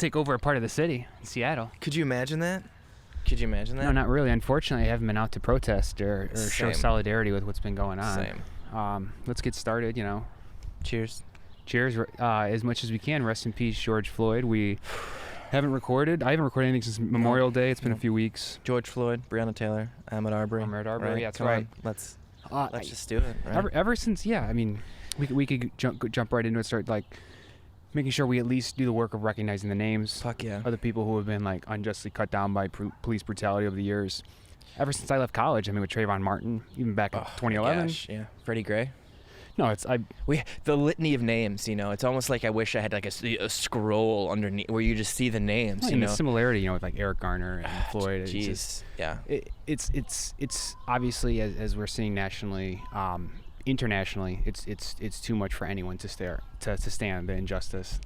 take over a part of the city in Seattle. Could you imagine that? No, not really. Unfortunately, I haven't been out to protest or show solidarity with what's been going on. Same. Let's get started, Cheers. Cheers, as much as we can. Rest in peace, George Floyd. We haven't recorded. I haven't recorded anything since Memorial Day. It's been a few weeks. George Floyd, Breonna Taylor, Ahmaud Arbery. Right? Yeah, that's Come right. on, let's just do it. Right? Ever since, we could jump right into it. Start making sure we at least do the work of recognizing the names. Fuck yeah. Of the people who have been unjustly cut down by police brutality over the years. Ever since I left college, with Trayvon Martin, even back in 2011. Gosh, yeah. Freddie Gray. No, the litany of names. It's almost like I wish I had a scroll underneath where you just see the names. The similarity, with Eric Garner and Floyd. Jeez, yeah. It's obviously as we're seeing nationally, internationally, it's too much for anyone to stand the injustice.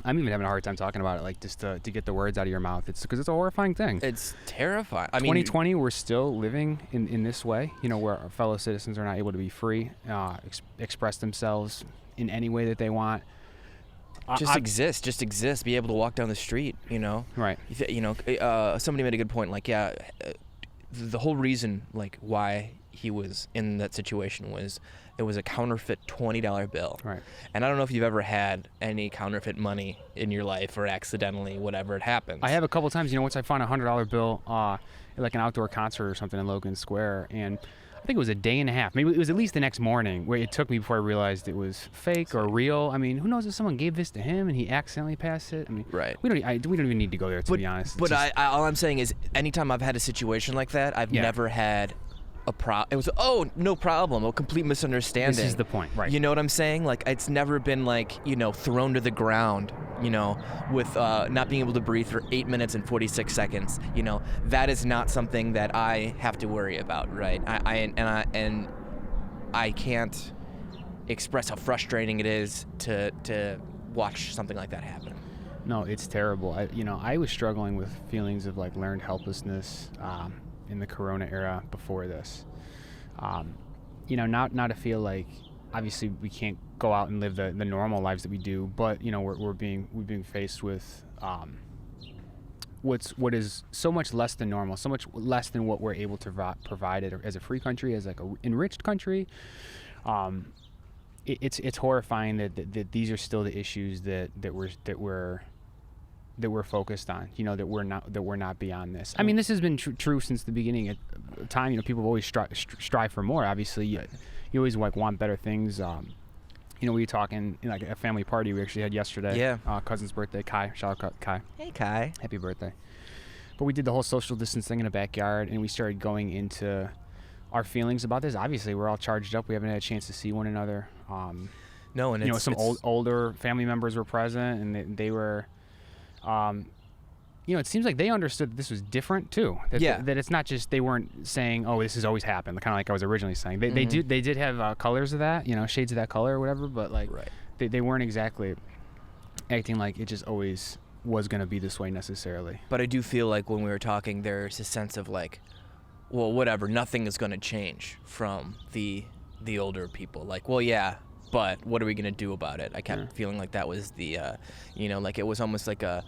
I'm even having a hard time talking about it, just to get the words out of your mouth. It's because it's a horrifying thing. It's terrifying. 2020, we're still living in this way, where our fellow citizens are not able to be free, express themselves in any way that they want. Just exist, be able to walk down the street, Right. Somebody made a good point, the whole reason, why he was in that situation was it was a counterfeit $20 bill. Right. And I don't know if you've ever had any counterfeit money in your life or accidentally, whatever it happens. I have a couple times. Once I found a $100 bill at an outdoor concert or something in Logan Square, and I think it was a day and a half. Maybe it was at least the next morning where it took me before I realized it was fake or real. Who knows if someone gave this to him and he accidentally passed it? Right. We don't even need to go there, to be honest. But all I'm saying is anytime I've had a situation like that, I've never had it was no problem, a complete misunderstanding. This is the point, right? You know what I'm saying? It's never been thrown to the ground, with not being able to breathe for 8 minutes and 46 seconds. That is not something that I have to worry about, right? I can't express how frustrating it is to watch something like that happen. No, it's terrible. I was struggling with feelings of learned helplessness in the Corona era before this. Not to feel like obviously we can't go out and live the normal lives that we do, but we're being faced with what is so much less than normal, so much less than what we're able to provide as a free country, as a enriched country. It's horrifying that these are still the issues that we're focused on, that we're not beyond this. This has been true since the beginning of time. People have always strive for more. Obviously, you always want better things. We were talking in a family party we actually had yesterday. Yeah. Cousin's birthday, Kai. Shout out Kai. Hey Kai. Happy birthday. But we did the whole social distance thing in the backyard, and we started going into our feelings about this. Obviously, we're all charged up. We haven't had a chance to see one another. No, and some older family members were present, and they were. It seems like they understood that this was different too. That it's not just they weren't saying, "Oh, this has always happened," kind of like I was originally saying. They did have colors of that, shades of that color or whatever. But right. they weren't exactly acting like it just always was going to be this way necessarily. But I do feel like when we were talking, there's a sense of well, whatever, nothing is going to change from the older people. But what are we going to do about it? I kept feeling like that was the, it was almost like a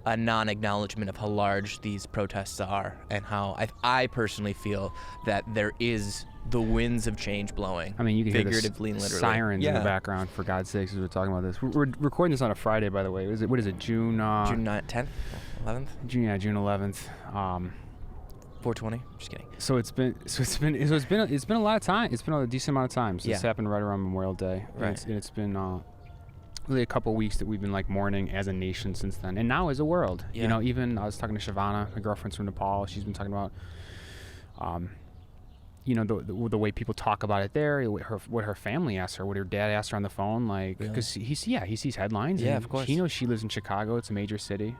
non-acknowledgement of how large these protests are and how I personally feel that there is the winds of change blowing. You can figuratively hear the and literally. Sirens in the background, for God's sakes, as we're talking about this. We're recording this on a Friday, by the way. What is it, June? June 10th? 11th? June 11th. 420. Just kidding. So it's been a lot of time. It's been a decent amount of time. So This happened right around Memorial Day. Right. And it's been really a couple of weeks that we've been mourning as a nation since then, and now as a world. Yeah. Even I was talking to Shavana, my girlfriend's from Nepal. She's been talking about, the way people talk about it there. What her family asked her, what her dad asked her on the phone, because he sees headlines. Yeah, and of course. He knows she lives in Chicago. It's a major city.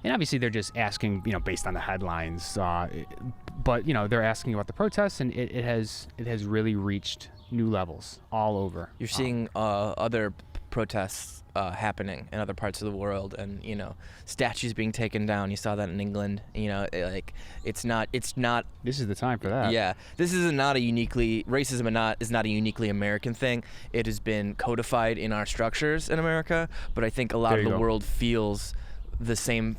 And obviously they're just asking, based on the headlines. But they're asking about the protests, and it has really reached new levels all over. You're seeing other protests happening in other parts of the world, and statues being taken down. You saw that in England. It's not. This is the time for that. Yeah, this is not a uniquely racism is not a uniquely American thing. It has been codified in our structures in America, but I think a lot of the world feels the same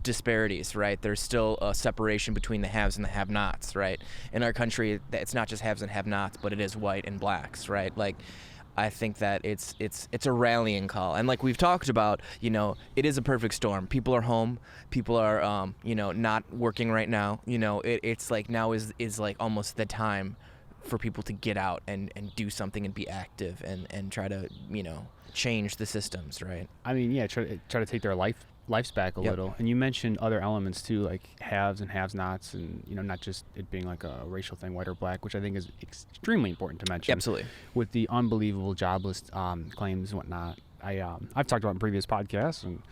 disparities, right? There's still a separation between the haves and the have-nots, right? In our country, it's not just haves and have-nots, but it is white and blacks, right? Like, I think that it's a rallying call, and like we've talked about, it is a perfect storm. People are home, people are not working right now. It's like now is like almost the time for people to get out and do something and be active and try to change the systems, right? I mean, yeah, try to take their lives back a little. And you mentioned other elements too, like haves and have-nots, and not just it being like a racial thing, white or black, which I think is extremely important to mention. Absolutely. With the unbelievable jobless claims and whatnot, I've talked about in previous podcasts, and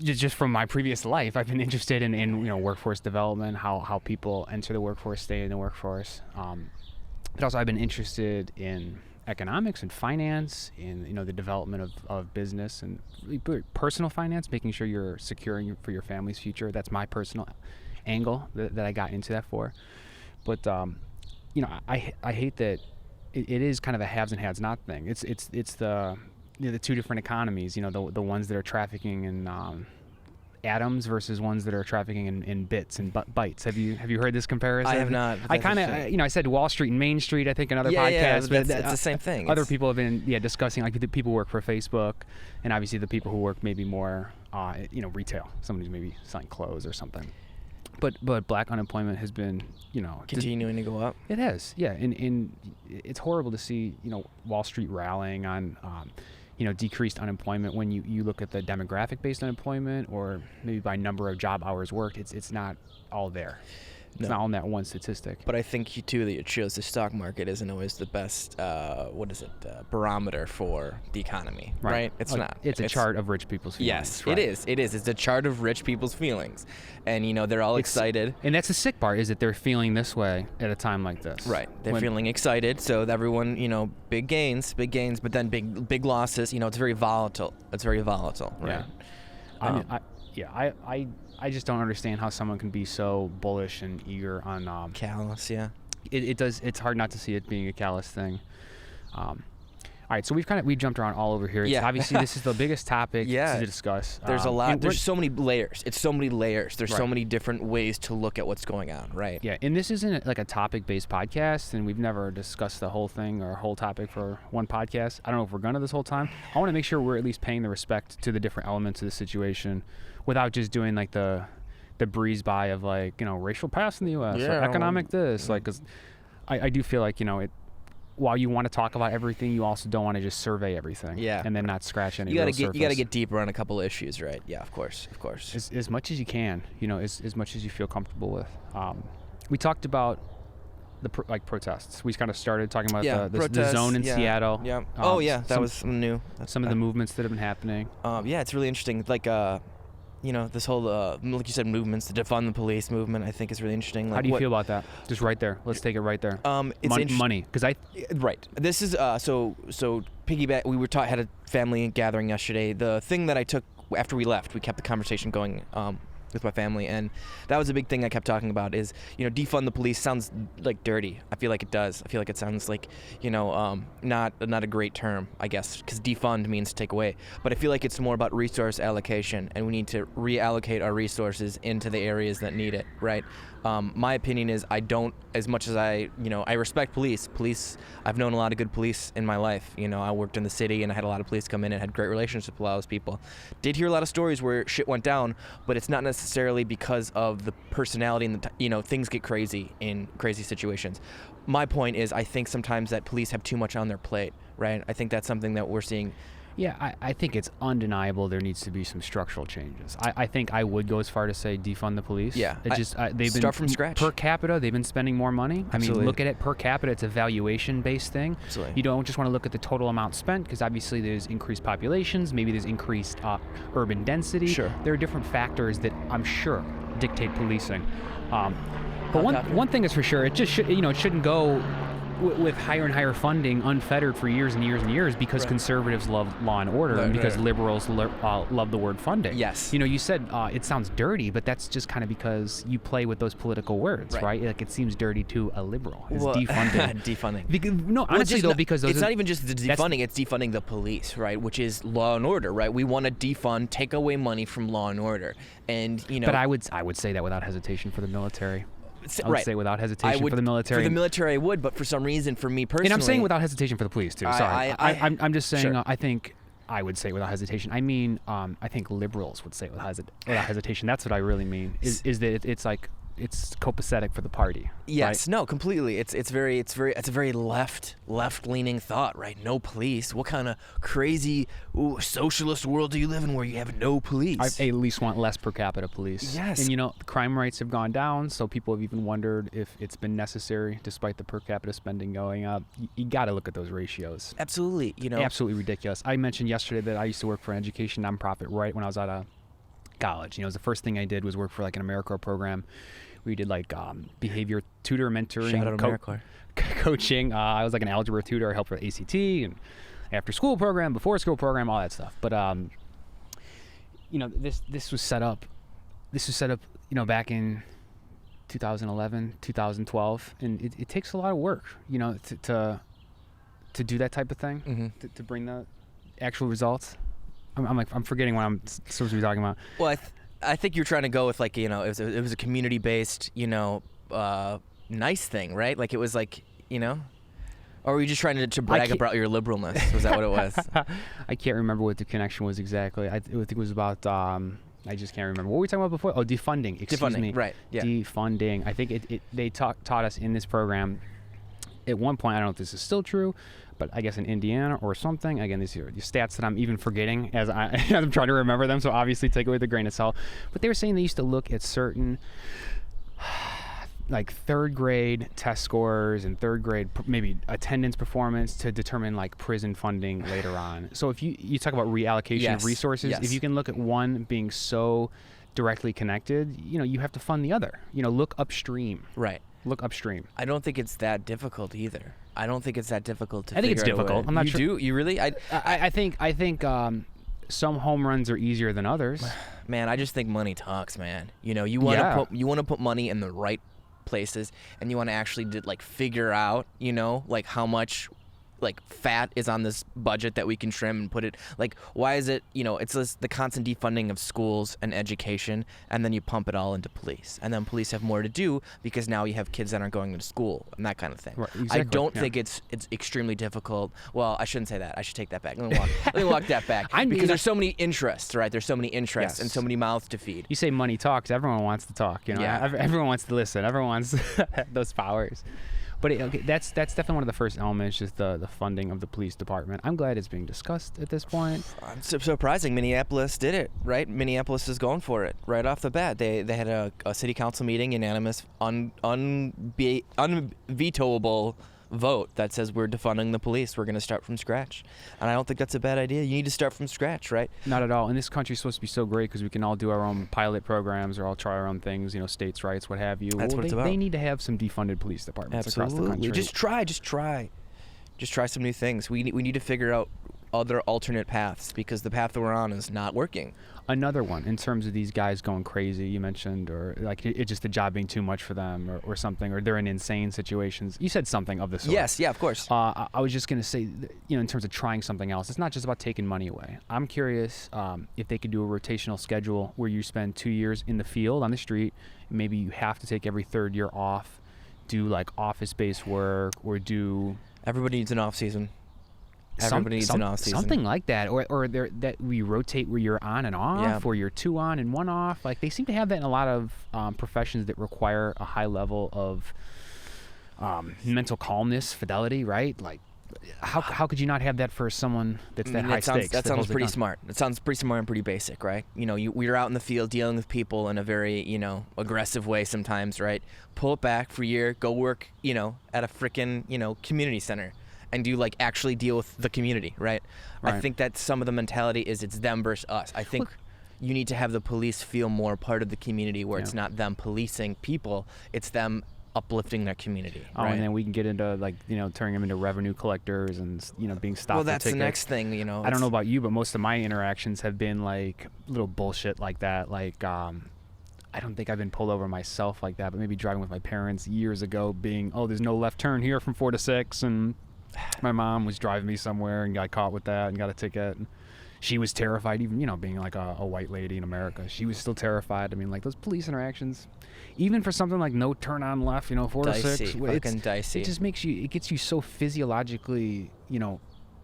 just from my previous life, I've been interested in workforce development, how people enter the workforce, stay in the workforce. But also I've been interested in economics and finance, in the development of business and personal finance, making sure you're securing for your family's future. That's my personal angle that I got into that for. But I hate that it is kind of a haves and have-not thing. It's the the two different economies. The ones that are trafficking in atoms versus ones that are trafficking in bits and bytes. Have you heard this comparison? I have not. I kind of I said Wall Street and Main Street, I think, in other podcasts. But it's the same thing. Other people have been discussing, like, the people who work for Facebook, and obviously the people who work maybe more retail. Somebody's maybe selling clothes or something. But black unemployment has been continuing to go up. It has, yeah, and it's horrible to see Wall Street rallying on decreased unemployment when you look at the demographic-based unemployment, or maybe by number of job hours worked. It's not all there. It's not on that one statistic. But I think too that it shows the stock market isn't always the best barometer for the economy, right? It's not. It's a chart of rich people's feelings. Yes, right? It is. It's a chart of rich people's feelings, and they're all excited. And that's the sick part, is that they're feeling this way at a time like this. Right. They're feeling excited, so everyone, big gains, but then big losses. It's very volatile. Right? Yeah. I just don't understand how someone can be so bullish and eager on callous. Yeah, it's hard not to see it being a callous thing. All right, so we've jumped around all over here. Yeah. Obviously this is the biggest topic to discuss. There's a lot. There's so many layers. It's so many layers. There's right. so many different ways to look at what's going on. Right. Yeah, and this isn't like a topic-based podcast, and we've never discussed the whole thing or whole topic for one podcast. I don't know if we're gonna this whole time. I want to make sure we're at least paying the respect to the different elements of the situation, without just doing like the breeze by of racial past in the U.S. or economic this. Like, 'cause I do feel like while you want to talk about everything, you also don't want to just survey everything. Yeah. And then not scratch any real surface. You got to get deeper on a couple of issues, right? Yeah, of course. As much as you can, as much as you feel comfortable with. We talked about the protests. We kind of started talking about the zone in Seattle. Yeah. That was new. Some of the movements that have been happening. It's really interesting. Like, this whole, like you said, movements, the Defund the Police movement, I think is really interesting. Like, how do you feel about that? Just right there. Let's take it right there. It's money, because right. This is so piggyback. We had a family gathering yesterday. The thing that I took after we left, we kept the conversation going with my family, and that was a big thing I kept talking about is, defund the police sounds like dirty. I feel like it does. I feel like it sounds like, not a great term, I guess, because defund means take away. But I feel like it's more about resource allocation, and we need to reallocate our resources into the areas that need it, right? My opinion is I don't, as much as I respect police, I've known a lot of good police in my life. I worked in the city, and I had a lot of police come in and had great relationships with a lot of those people. Did hear a lot of stories where shit went down, but it's not necessarily because of the personality and things get crazy in crazy situations. My point is I think sometimes that police have too much on their plate, right? I think that's something that we're seeing. Yeah, I think it's undeniable there needs to be some structural changes. I think I would go as far to say defund the police. Yeah. They've start from scratch. Per capita, they've been spending more money. Absolutely. I mean, look at it per capita. It's a valuation-based thing. Absolutely. You don't just want to look at the total amount spent, because obviously there's increased populations, maybe there's increased urban density. Sure. There are different factors that I'm sure dictate policing. But one thing is for sure, it just it shouldn't go with higher and higher funding, unfettered for years and years and years, because conservatives love law and order, and because liberals love the word funding. Yes. You said it sounds dirty, but that's just kind of because you play with those political words, right? Like, it seems dirty to a liberal. It's defunding. Defunding. Honestly, though, because it's not even just the defunding; it's defunding the police, right? Which is law and order, right? We want to defund, take away money from law and order, and But I would say that without hesitation for the military. I would say without hesitation for the military. For the military, I would, but for some reason, for me personally... And I'm saying without hesitation for the police, too. Sorry. I'm just saying, sure. I think I would say without hesitation. I mean, I think liberals would say without hesitation. That's what I really mean, is that it's like... It's copacetic for the party. Yes, right? No, completely. It's a very left-leaning thought, right? No police. What kind of crazy socialist world do you live in where you have no police? I at least want less per capita police. Yes. And crime rates have gone down, so people have even wondered if it's been necessary, despite the per capita spending going up. You got to look at those ratios. Absolutely. Absolutely ridiculous. I mentioned yesterday that I used to work for an education nonprofit right when I was out of college. It was the first thing I did was work for like an AmeriCorps program. We did like behavior tutor, mentoring, shout out AmeriCorps. Coaching. I was like an algebra tutor. I helped with ACT and after school program, before school program, all that stuff. But this was set up. Back in 2011, 2012, and it takes a lot of work, to do that type of thing, to bring the actual results. I'm forgetting what I'm supposed to be talking about. Well, I think you're trying to go with like, it was a community-based, nice thing, right? Like it was like, or were you just trying to brag about your liberalness? Was that what it was? I can't remember what the connection was exactly. I think it was about, I just can't remember. What were we talking about before? Oh, defunding. Excuse me. Right. Yeah. Defunding. I think they taught us in this program at one point, I don't know if this is still true, but I guess in Indiana or something. Again, these are stats that I'm even forgetting as I'm trying to remember them, so obviously take it with a grain of salt. But they were saying they used to look at certain like third grade test scores and third grade maybe attendance performance to determine like prison funding later on. So if you talk about reallocation of resources, if you can look at one being so directly connected, you have to fund the other. Look upstream. Right. Look upstream. I don't think it's that difficult either. I don't think it's that difficult to I think it's difficult. I'm not sure. You do? You really? I think some home runs are easier than others. Man, I just think money talks, man. You want to put money in the right places, and you want to actually figure out, like how much fat is on this budget that we can trim and put it, why is it, it's the constant defunding of schools and education, and then you pump it all into police, and then police have more to do because now you have kids that aren't going to school and that kind of thing. Right, exactly. I don't think it's extremely difficult. Well, I shouldn't say that. I should take that back. Let me walk that back. Because there's so many interests, right? There's so many interests and so many mouths to feed. You say money talks, everyone wants to talk. Everyone wants to listen. Everyone wants those powers. But that's definitely one of the first elements, just the funding of the police department. I'm glad it's being discussed at this point. It's surprising. Minneapolis did it, right? Minneapolis is going for it right off the bat. They had a city council meeting, unanimous, unvetoable vote that says we're defunding the police. We're going to start from scratch. And I don't think that's a bad idea. You need to start from scratch, right? Not at all. And this country's supposed to be so great because we can all do our own pilot programs or all try our own things, states' rights, what have you. That's what it's about. They need to have some defunded police departments across the country. Just try some new things. We need to figure out other alternate paths because the path that we're on is not working. Another one, in terms of these guys going crazy, you mentioned, or it's just the job being too much for them or something, or they're in insane situations. You said something of the sort. Yes, yeah, of course. I was just going to say, in terms of trying something else, it's not just about taking money away. I'm curious if they could do a rotational schedule where you spend 2 years in the field, on the street, maybe you have to take every third year off, do office-based work, or do... Everybody needs an off-season. Everybody needs an off-season. Something like that, or that we rotate where you're on and off, or you're 2 on and 1 off. They seem to have that in a lot of professions that require a high level of mental calmness, fidelity, right? How could you not have that for someone that's that high stakes? That sounds pretty smart. It sounds pretty smart and pretty basic, right? We're out in the field dealing with people in a very, aggressive way sometimes, right? Pull it back for a year, go work, at a frickin', community center. And do actually deal with the community, right? I think that some of the mentality is it's them versus us. I think you need to have the police feel more part of the community where it's not them policing people, it's them uplifting their community. Oh, right? And then we can get into like, turning them into revenue collectors and, being stopped. Well, that's for tickets. the next thing, I don't know about you, but most of my interactions have been like little bullshit like that. Like, I don't think I've been pulled over myself like that, but maybe driving with my parents years ago being, there's no left turn here from 4 to 6. And my mom was driving me somewhere and got caught with that and got a ticket. And she was terrified, even, being like a white lady in America. She was still terrified. I mean, like those police interactions, even for something like no turn on left, 4 to 6. Fucking dicey. It just it gets you so physiologically,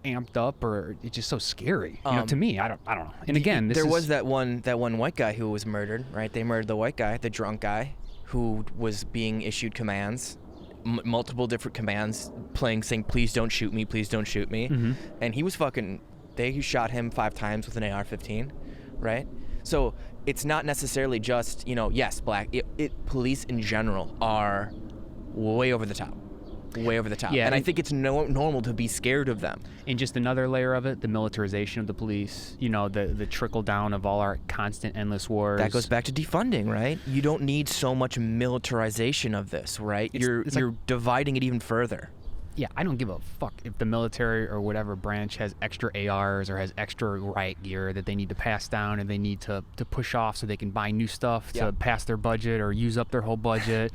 amped up, or it's just so scary. To me, I don't know. And again, there was that one white guy who was murdered, right? They murdered the white guy, the drunk guy, who was being issued commands, multiple different commands, saying, please don't shoot me, please don't shoot me. Mm-hmm. And he was they shot him 5 times with an AR-15, right? So it's not necessarily just, yes, police in general are way over the top. Yeah, and I think it's normal to be scared of them. And just another layer of it, the militarization of the police, the trickle down of all our constant endless wars. That goes back to defunding, right? You don't need so much militarization of this, right? You're dividing it even further. Yeah, I don't give a fuck if the military or whatever branch has extra ARs or has extra riot gear that they need to pass down and they need to push off so they can buy new stuff to pass their budget or use up their whole budget.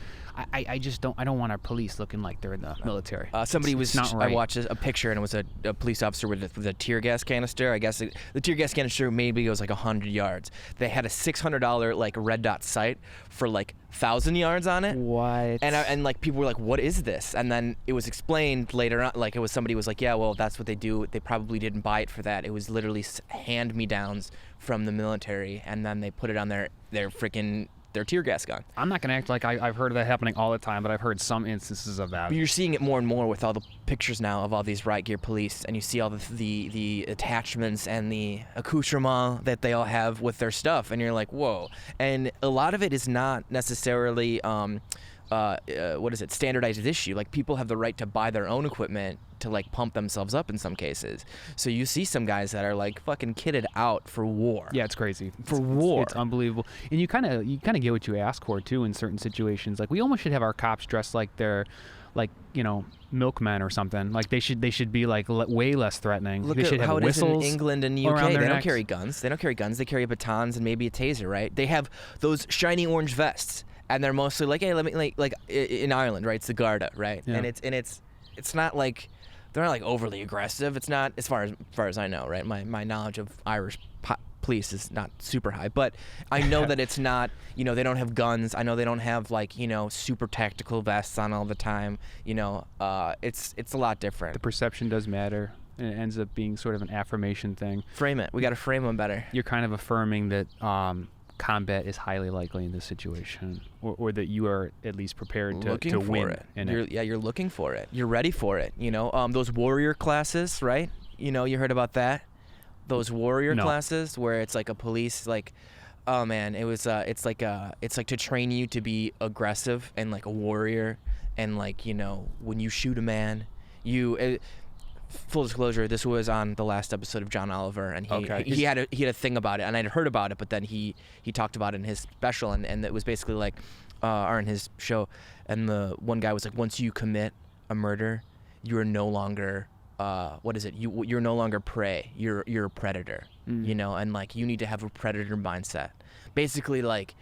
I just don't want our police looking like they're in the military. It's not right. I watched a picture and it was a police officer with a tear gas canister. I guess the tear gas canister maybe goes like 100 yards. They had a $600 like red dot sight for like 1,000 yards on it. What? And like people were like, what is this? And then it was explained later on, like somebody was like, yeah, well, that's what they do. They probably didn't buy it for that. It was literally hand-me-downs from the military, and then they put it on their tear gas gun. I'm not going to act like I've heard of that happening all the time, but I've heard some instances of that. But you're seeing it more and more with all the pictures now of all these riot gear police, and you see all the attachments and the accoutrement that they all have with their stuff, and you're like, whoa. And a lot of it is not necessarily standardized issue. Like, people have the right to buy their own equipment to like pump themselves up in some cases. So you see some guys that are like fucking kitted out for war. Yeah, it's crazy. War. It's unbelievable. And you kind of get what you ask for too in certain situations. Like, we almost should have our cops dressed like they're milkmen or something. Like they should be like way less threatening. Look they should at how have it is in whistles England and the UK. They don't carry guns. They carry batons and maybe a taser, right? They have those shiny orange vests, and they're mostly like, hey, let me like in Ireland, right? It's the Garda, right? Yeah. And it's not like they're not like overly aggressive. It's not, as far as I know, right? My knowledge of Irish police is not super high, but I know that it's not, they don't have guns. I know they don't have like, super tactical vests on all the time. It's a lot different. The perception does matter, and it ends up being sort of an affirmation thing. Frame it. We got to frame them better. You're kind of affirming that combat is highly likely in this situation, or that you are at least prepared to win it. it. You're looking for it. You're ready for it. Those warrior classes, right? You heard about that? Those warrior classes where it's like a police, like, oh man, it was it's like to train you to be aggressive and like a warrior, and like, when you shoot a man, full disclosure, this was on the last episode of John Oliver, and he had a thing about it, and I'd heard about it, but then he talked about it in his special, and it was basically like, or in his show, and the one guy was like, once you commit a murder, you are no longer you're no longer prey, you're a predator. And like, you need to have a predator mindset, basically like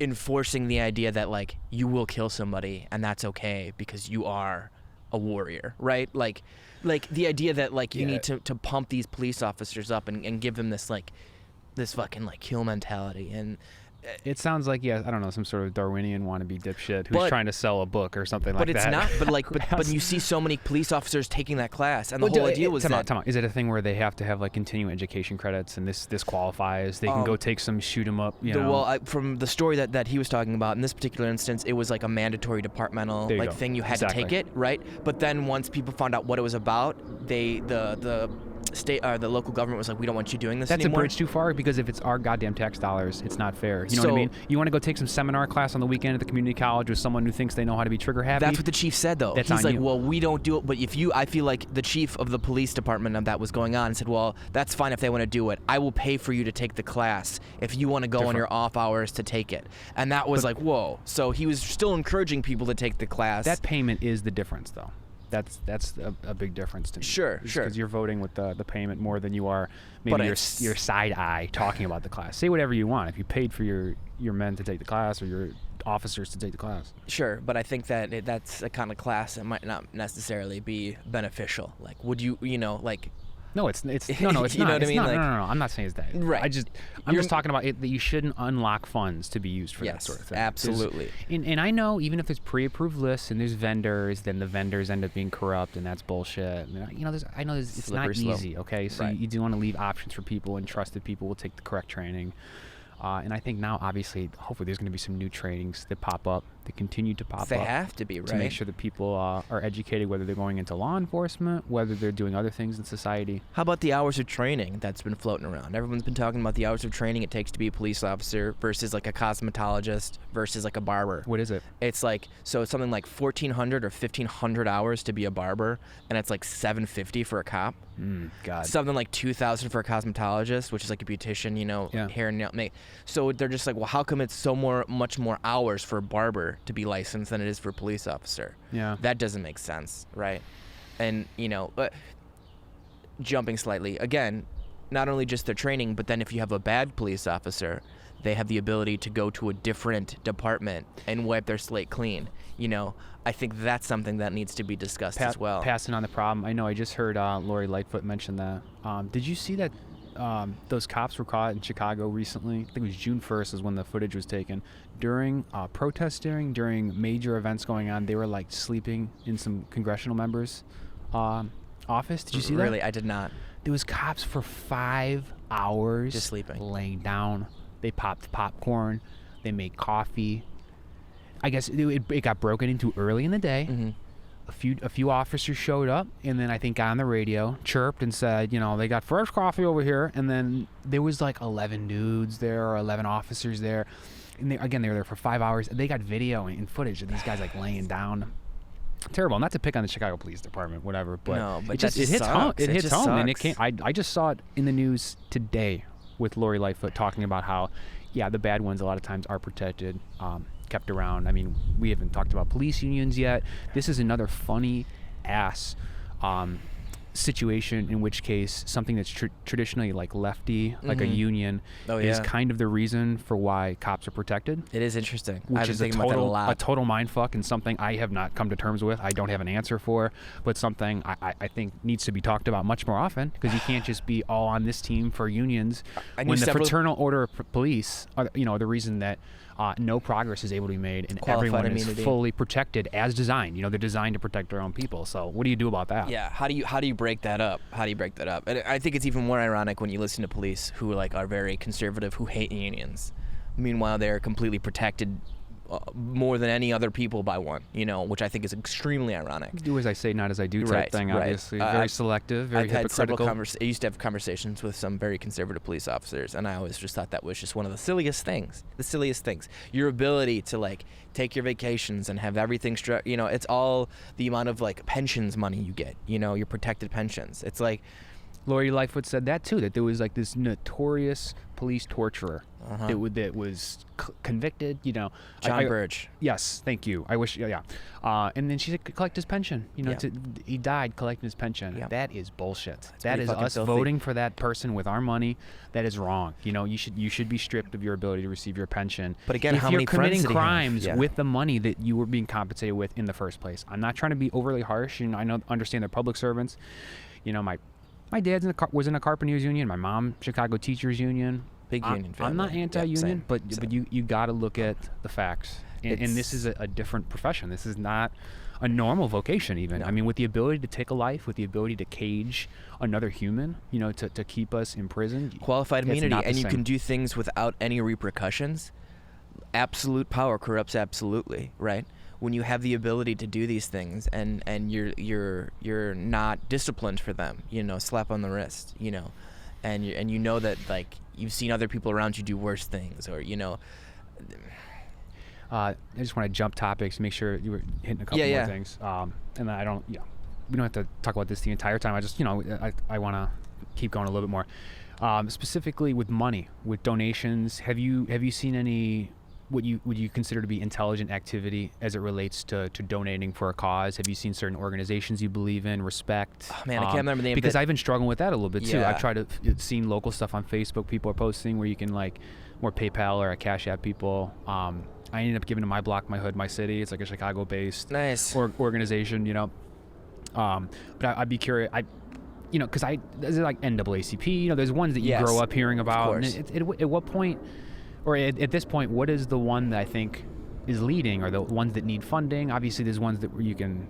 enforcing the idea that like you will kill somebody and that's okay because you are a warrior, right? Like the idea that like you need to pump these police officers up and give them this fucking like kill mentality. And it sounds like, I don't know, some sort of Darwinian wannabe dipshit who's trying to sell a book or something like that. But it's not. But you see so many police officers taking that class, and the whole idea was that. Is it a thing where they have to have like continuing education credits, and this qualifies? They can go take some shoot 'em up. Well, from the story that he was talking about in this particular instance, it was like a mandatory departmental thing. You had to take it, right? But then once people found out what it was about, the the local government was like, we don't want you doing this That's anymore. a bridge too far, because if it's our goddamn tax dollars, it's not fair. You know what I mean? You want to go take some seminar class on the weekend at the community college with someone who thinks they know how to be trigger happy? That's what the chief said, though. That's He's like, you. well, we don't do it, but I feel like the chief of the police department of that was going on and said, well, that's fine if they want to do it. I will pay for you to take the class if you want to go on your off hours to take it. And that was like, whoa. So he was still encouraging people to take the class. That payment is the difference, though. That's a big difference to me. Sure. Because you're voting with the payment more than you are maybe your side eye talking about the class. Say whatever you want. If you paid for your men to take the class or your officers to take the class. Sure, but I think that that's a kind of class that might not necessarily be beneficial. Like, would you, like... No, it's no, it's you know not. what I mean? No, Like, no, I'm not saying it's that. Right. I'm just talking about it, that you shouldn't unlock funds to be used for that sort of thing. Absolutely. And I know even if there's pre-approved lists and there's vendors, then the vendors end up being corrupt, and that's bullshit. I know it's not easy. Okay, so you do want to leave options for people, and trusted people will take the correct training. And I think now, obviously, hopefully, there's going to be some new trainings that pop up, that continue to pop up. They have to be, right? To make sure that people are educated, whether they're going into law enforcement, whether they're doing other things in society. How about the hours of training that's been floating around? Everyone's been talking about the hours of training it takes to be a police officer versus like a cosmetologist versus like a barber. What is it? It's like, so it's something like 1,400 or 1,500 hours to be a barber, and it's like $750 for a cop. God. Something like 2,000 for a cosmetologist, which is like a beautician, hair and nail make. So they're just like, well, how come it's much more hours for a barber to be licensed than it is for a police officer? Yeah. That doesn't make sense, right? And, jumping slightly, again, not only just their training, but then if you have a bad police officer, they have the ability to go to a different department and wipe their slate clean. I think that's something that needs to be discussed as well. Passing on the problem. I know I just heard Lori Lightfoot mention that. Did you see that those cops were caught in Chicago recently? I think it was June 1st is when the footage was taken. During protesting, during major events going on, they were like sleeping in some congressional members' office. Did you see that? Really? I did not. There was cops for 5 hours just sleeping, laying down. They popped popcorn. They made coffee. I guess it got broken into early in the day. Mm-hmm. A few officers showed up, and then I think got on the radio, chirped, and said, they got fresh coffee over here. And then there was like 11 dudes there, or 11 officers there. And they were there for 5 hours. They got video and footage of these guys like laying down. Terrible. Not to pick on the Chicago Police Department, whatever, but it hits home. It hits home, and it came. I just saw it in the news today with Lori Lightfoot talking about how, the bad ones a lot of times are protected, kept around. I mean, we haven't talked about police unions yet. This is another funny ass situation in which case something that's traditionally like lefty, like a union, is kind of the reason for why cops are protected. It is interesting. Which is a total mindfuck, and something I have not come to terms with. I don't have an answer for, but something I think needs to be talked about much more often, because you can't just be all on this team for unions when the Fraternal Order of Police are, the reason that no progress is able to be made, and everyone is fully protected as designed. They're designed to protect their own people. So what do you do about that? Yeah, how do you break that up? And I think it's even more ironic when you listen to police who are very conservative, who hate unions. Meanwhile, they're completely protected more than any other people by one, which I think is extremely ironic. Do as I say, not as I do type thing, obviously. Very selective, very hypocritical. I used to have conversations with some very conservative police officers, and I always just thought that was just one of the silliest things. Your ability to, take your vacations and have everything, it's all the amount of, pensions money you get, your protected pensions. It's like... Lori Lightfoot said that, too, that there was, this notorious police torturer that was convicted, John Burge. Yes, thank you. I wish, and then she said collect his pension. He died collecting his pension. Yeah. That is bullshit. That is us voting for that person with our money. That is wrong. You should be stripped of your ability to receive your pension. But again, if how you're many friends committing crimes with the money that you were being compensated with in the first place? I'm not trying to be overly harsh, and I understand they're public servants. My dad was in a carpenters union. My mom, Chicago Teachers Union. Big union family. I'm not anti-union, but you got to look at the facts. And this is a different profession. This is not a normal vocation even. No. I mean, with the ability to take a life, with the ability to cage another human, to keep us in prison. Qualified immunity, and you can do things without any repercussions. Absolute power corrupts absolutely, right? when you have the ability to do these things and you're not disciplined for them, slap on the wrist, and you know that like you've seen other people around you do worse things, or I just want to jump topics, make sure you were hitting a couple more things, and then we don't have to talk about this the entire time. I just I want to keep going a little bit more, specifically with money, with donations. Have you seen any would you consider to be intelligent activity as it relates to donating for a cause? Have you seen certain organizations you believe in, respect? Oh man, I can't remember the name. Because I've been struggling with that a little bit too. Yeah. I've tried to seen local stuff on Facebook. People are posting where you can like more PayPal or a Cash App people. I ended up giving to My Block, My Hood, My City. It's like a Chicago-based organization, But I'd be curious. Because there's like NAACP. There's ones that you grow up hearing about. Of course. And at what point? Or at this point, what is the one that I think is leading, or the ones that need funding? Obviously, there's ones that where you can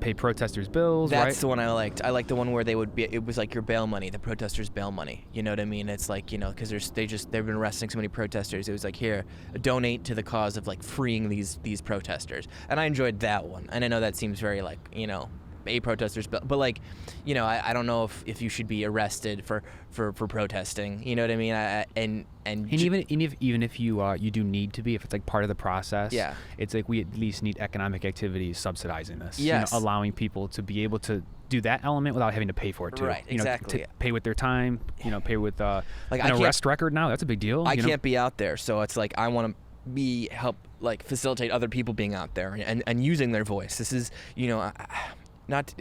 pay protesters' bills, That's right? the one I liked. I liked the one where it was like your bail money, the protesters' bail money. You know what I mean? It's like, because they've been arresting so many protesters. It was like, here, donate to the cause of like freeing these protesters. And I enjoyed that one. And I know that seems very like, a protesters, but like, I don't know if you should be arrested for protesting. You know what I mean? And even if you do need to be, if it's like part of the process, it's like we at least need economic activities subsidizing this. Yes. Allowing people to be able to do that element without having to pay for it too. Right. Exactly. To pay with their time. Pay with like an arrest record now. That's a big deal. I can't be out there, so it's like I want to help like facilitate other people being out there and using their voice. This is but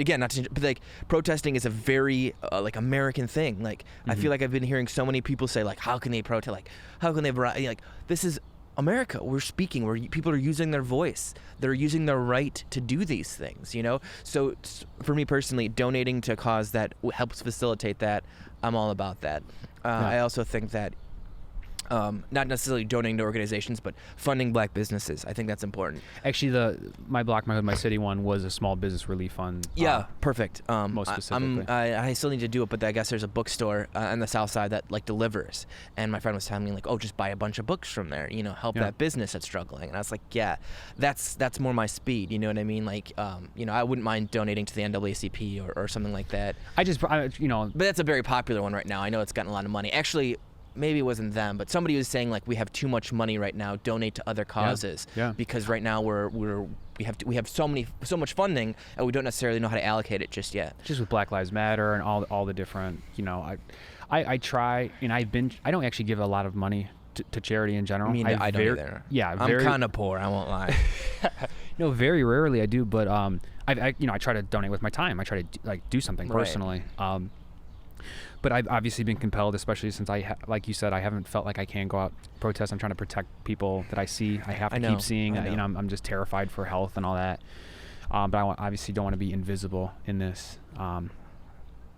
like protesting is a very like American thing. Like I feel like I've been hearing so many people say like, how can they protest? Like how can they like this is America. We're speaking. People are using their voice. They're using their right to do these things. So for me personally, donating to a cause that helps facilitate that, I'm all about that. I also think that. Not necessarily donating to organizations, but funding black businesses. I think that's important. Actually, the My Block, My Hood, My City one was a small business relief fund. Yeah, perfect. Most specifically. I still need to do it, but I guess there's a bookstore on the south side that like delivers. And my friend was telling me like, oh, just buy a bunch of books from there. Help that business that's struggling. And I was like, yeah, that's more my speed. You know what I mean? Like, I wouldn't mind donating to the NAACP or something like that. But that's a very popular one right now. I know it's gotten a lot of money. Actually. Maybe it wasn't them, but somebody was saying like we have too much money right now. Donate to other causes because right now we have so much funding and we don't necessarily know how to allocate it just yet. Just with Black Lives Matter and all the different, I try, and I don't actually give a lot lot of money to charity in general. I mean, I don't either. Yeah, I'm kind of poor. I won't lie. Very rarely I do, but I try to donate with my time. I try to like do something personally. But I've obviously been compelled, especially since like you said, I haven't felt like I can go out protest. I'm trying to protect people that I see. I have to keep seeing. I'm just terrified for health and all that. But I obviously don't want to be invisible in this.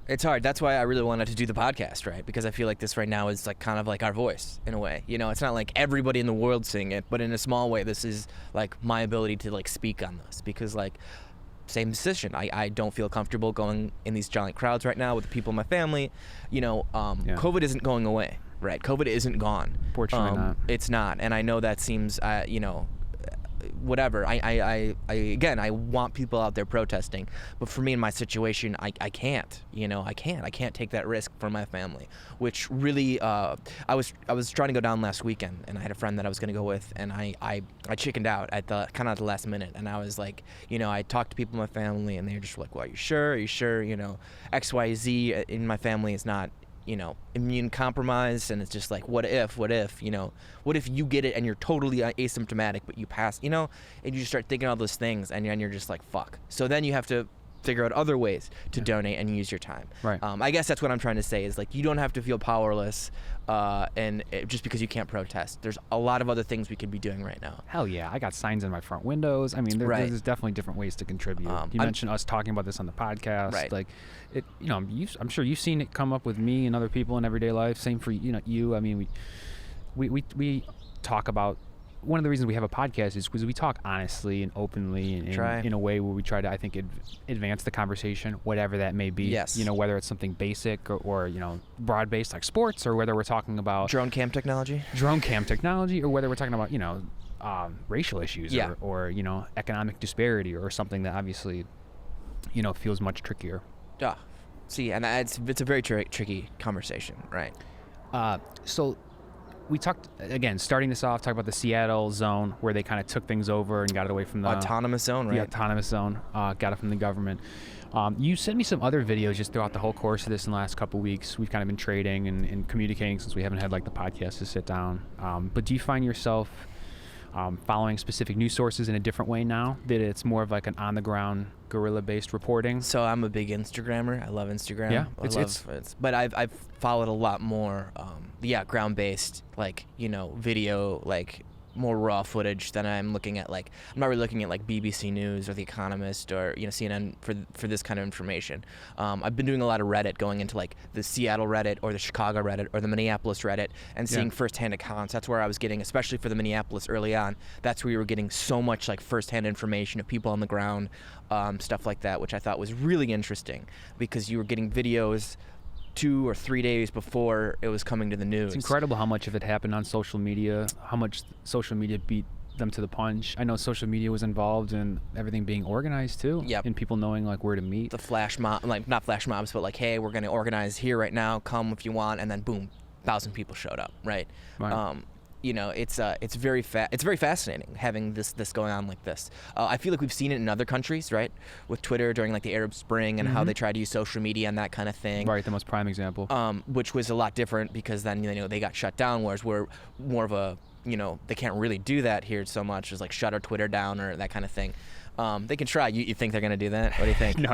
It's hard. That's why I really wanted to do the podcast, right? Because I feel like this right now is like kind of like our voice in a way. It's not like everybody in the world seeing it, but in a small way, this is like my ability to like speak on this because like. Same decision. I don't feel comfortable going in these giant crowds right now with the people in my family. COVID isn't going away, right? COVID isn't gone. Fortunately not. It's not. And I know that seems, whatever. I want people out there protesting, but for me in my situation, I can't. I can't take that risk for my family. Which really, I was trying to go down last weekend, and I had a friend that I was going to go with, and I chickened out at the last minute, and I was like, I talked to people in my family, and they were just like, well, are you sure? X, Y, Z in my family is not. Immune compromised, and it's just like, what if, what if you get it and you're totally asymptomatic, but you pass, and you just start thinking all those things, and you're just like, fuck. So then you have to figure out other ways to donate and use your time. Right. I guess that's what I'm trying to say is like, you don't have to feel powerless just because you can't protest. There's a lot of other things we could be doing right now. Hell yeah. I got signs in my front windows. I mean, there's definitely different ways to contribute. You mentioned us talking about this on the podcast. Right. Like, I'm sure you've seen it come up with me and other people in everyday life. Same for you. I mean, we talk about. One of the reasons we have a podcast is because we talk honestly and openly and in a way where we try to, I think, advance the conversation, whatever that may be. Yes. Whether it's something basic or broad-based like sports, or whether we're talking about drone cam technology, or whether we're talking about, racial issues or economic disparity or something that obviously feels much trickier. See, and it's a very tricky conversation, right? So we talked, again, starting this off, talk about the Seattle zone where they kind of took things over and got it away from the autonomous zone, right? The autonomous zone, got it from the government. You sent me some other videos just throughout the whole course of this in the last couple of weeks. We've kind of been trading and communicating since we haven't had like the podcast to sit down. But do you find yourself following specific news sources in a different way now that it's more of like an on-the-ground guerrilla-based reporting? So I'm a big Instagrammer. I love Instagram. Yeah, but I've followed a lot more, ground-based, like, video, like, more raw footage than I'm looking at. Like, I'm not really looking at like BBC News or The Economist or CNN for this kind of information. I've been doing a lot of Reddit, going into like the Seattle Reddit or the Chicago Reddit or the Minneapolis Reddit and seeing firsthand accounts. That's where I was getting, especially for the Minneapolis early on, that's where we were getting so much like firsthand information of people on the ground, stuff like that, which I thought was really interesting because you were getting videos 2 or 3 days before it was coming to the news. It's incredible how much of it happened on social media, how much social media beat them to the punch. I know social media was involved in everything being organized too. Yep. And people knowing like where to meet. The flash mob, like not flash mobs, but like, hey, we're going to organize here right now, come if you want, and then boom, 1,000 people showed up, right? It's very fascinating having this going on like this. I feel like we've seen it in other countries, right? With Twitter during like the Arab Spring and how they tried to use social media and that kind of thing. Right, the most prime example. Which was a lot different because then they got shut down, whereas we're more of a they can't really do that here so much as like shut our Twitter down or that kind of thing. They can try. You think they're gonna do that? What do you think? No.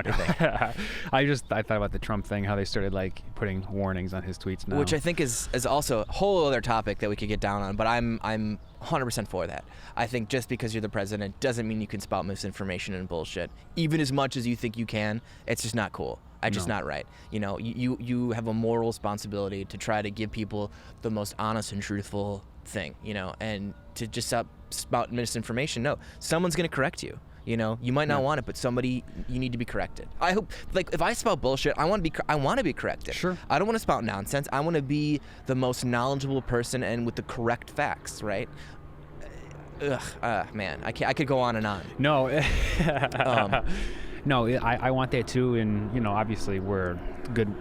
I thought about the Trump thing, how they started like putting warnings on his tweets now, which I think is also a whole other topic that we could get down on. But I'm 100% for that. I think just because you're the president doesn't mean you can spout misinformation and bullshit. Even as much as you think you can, it's just not cool. It's just not right. You have a moral responsibility to try to give people the most honest and truthful thing. And to just spout misinformation. No, someone's gonna correct you. You might not want it, but you need to be corrected. I hope, like, if I spout bullshit, I want to be corrected. Sure. I don't want to spout nonsense. I want to be the most knowledgeable person and with the correct facts, right? Man, I could go on and on. No. No, I want that too, and obviously we're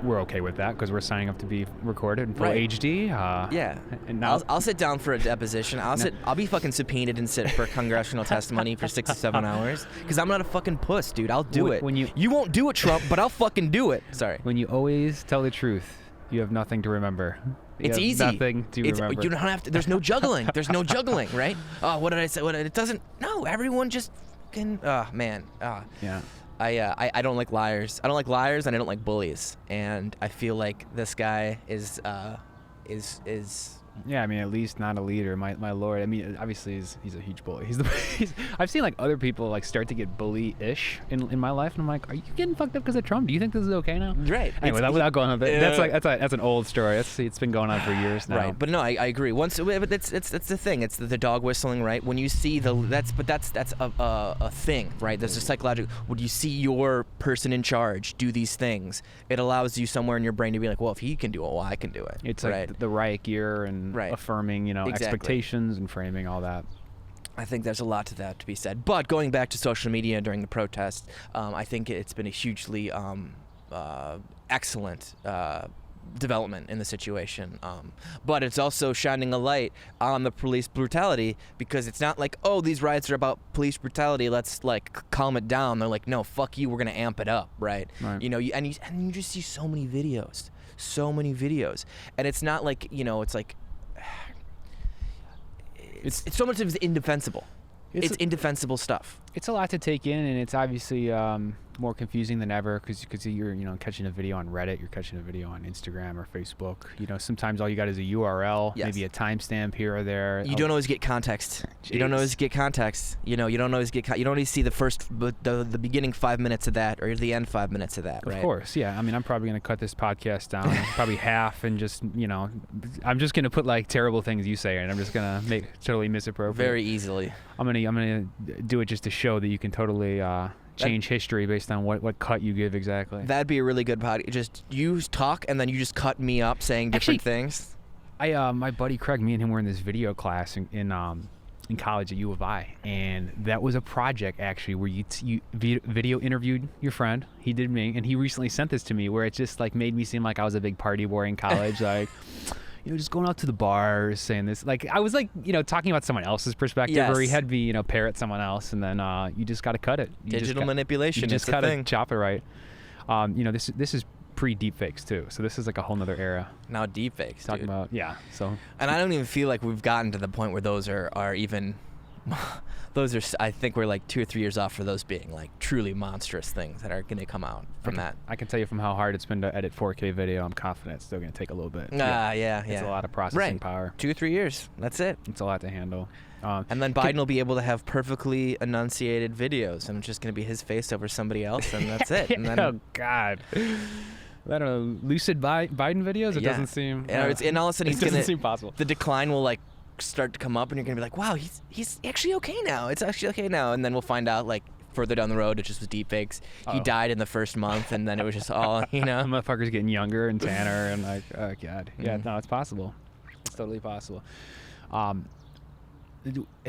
okay with that because we're signing up to be recorded in full HD. Yeah, and now I'll sit down for a deposition. I'll be fucking subpoenaed and sit for congressional testimony for 6 to 7 hours because I'm not a fucking puss, dude. I'll do it. You won't do it, Trump, but I'll fucking do it. Sorry. When you always tell the truth, you have nothing to remember. It's easy. Nothing to remember. You don't have to. There's no juggling. There's no juggling, right? Oh, what did I say? It doesn't. No, everyone just fucking. Man. Yeah. I don't like liars. I don't like liars, and I don't like bullies. And I feel like this guy is. Yeah, I mean, at least not a leader. My lord. I mean, obviously he's a huge bully. I've seen like other people like start to get bully-ish in my life, and I'm like, are you getting fucked up because of Trump? Do you think this is okay now? Right. Anyway, without going on, that's an old story. It's been going on for years now. Right. But no, I agree. But it's the thing. It's the dog whistling, right? When you see that's a thing, right? There's a psychological. When you see your person in charge do these things, it allows you somewhere in your brain to be like, well, if he can do it, well, I can do it. It's like the riot gear and affirming, exactly. expectations and framing all that. I think there's a lot to that to be said. But going back to social media during the protest, I think it's been a hugely excellent development in the situation. But it's also shining a light on the police brutality because it's not like, oh, these riots are about police brutality, let's like calm it down. They're like, no, fuck you, we're going to amp it up, right? You just see so many videos. And it's not like, it's like, it's so much of it's indefensible. It's indefensible stuff. It's a lot to take in, and it's obviously more confusing than ever because you're catching a video on Reddit, you're catching a video on Instagram or Facebook. Sometimes all you got is a URL, maybe a timestamp here or there. You don't always get context. You don't always get context. You don't always get. You don't always see the first, the beginning 5 minutes of that or the end 5 minutes of that. Right? Of course, yeah. I mean, I'm probably gonna cut this podcast down probably half, and just I'm just gonna put like terrible things you say, and I'm just gonna totally misappropriate. Very easily. I'm gonna do it just to show that you can totally change history based on what cut you give exactly. That'd be a really good podcast. Just you talk and then you just cut me up saying different things. My buddy Craig, me and him were in this video class in in college at U of I, and that was a project actually where you video interviewed your friend. He did me, and he recently sent this to me, where it just like made me seem like I was a big party boy in college, like. Just going out to the bars, saying this, like I was like, talking about someone else's perspective, yes. Or he had me, parrot someone else, and then you just got to cut it. Digital manipulation. You just got to chop it right. This is pre-deepfakes too, so this is like a whole nother era. Now deepfakes, talking about so. And I don't even feel like we've gotten to the point where those are even. Those are, I think we're like 2 or 3 years off for those being like truly monstrous things that are going to come out from that. I can tell you from how hard it's been to edit 4K video, I'm confident it's still going to take a little bit. Yeah. It's a lot of processing power. 2 or 3 years. That's it. It's a lot to handle. And then Biden will be able to have perfectly enunciated videos, and it's just going to be his face over somebody else, and that's it. And then, oh, God. I don't know, lucid Biden videos? It doesn't seem... and all of a sudden it doesn't seem possible. The decline will like start to come up, and you're gonna be like, wow, he's actually okay now. It's actually okay now. And then we'll find out like further down the road it just was deepfakes. He died in the first month, and then it was just all The motherfucker's getting younger and tanner, and like, oh God. Yeah, no, it's possible. It's totally possible. Have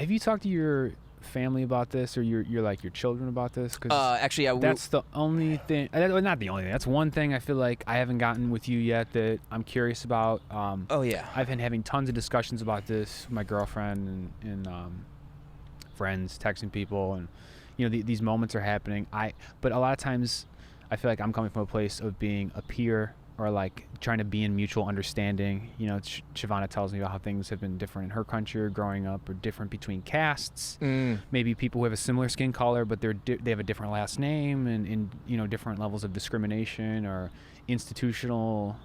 you talked to your family about this, or your children about this? Actually, yeah, that's the only thing. Not the only thing. That's one thing I feel like I haven't gotten with you yet that I'm curious about. I've been having tons of discussions about this with my girlfriend and friends, texting people, and these moments are happening. But a lot of times I feel like I'm coming from a place of being a peer, or like trying to be in mutual understanding. Shavana tells me about how things have been different in her country growing up, or different between castes. Maybe people who have a similar skin color, but they have a different last name, and different levels of discrimination or institutional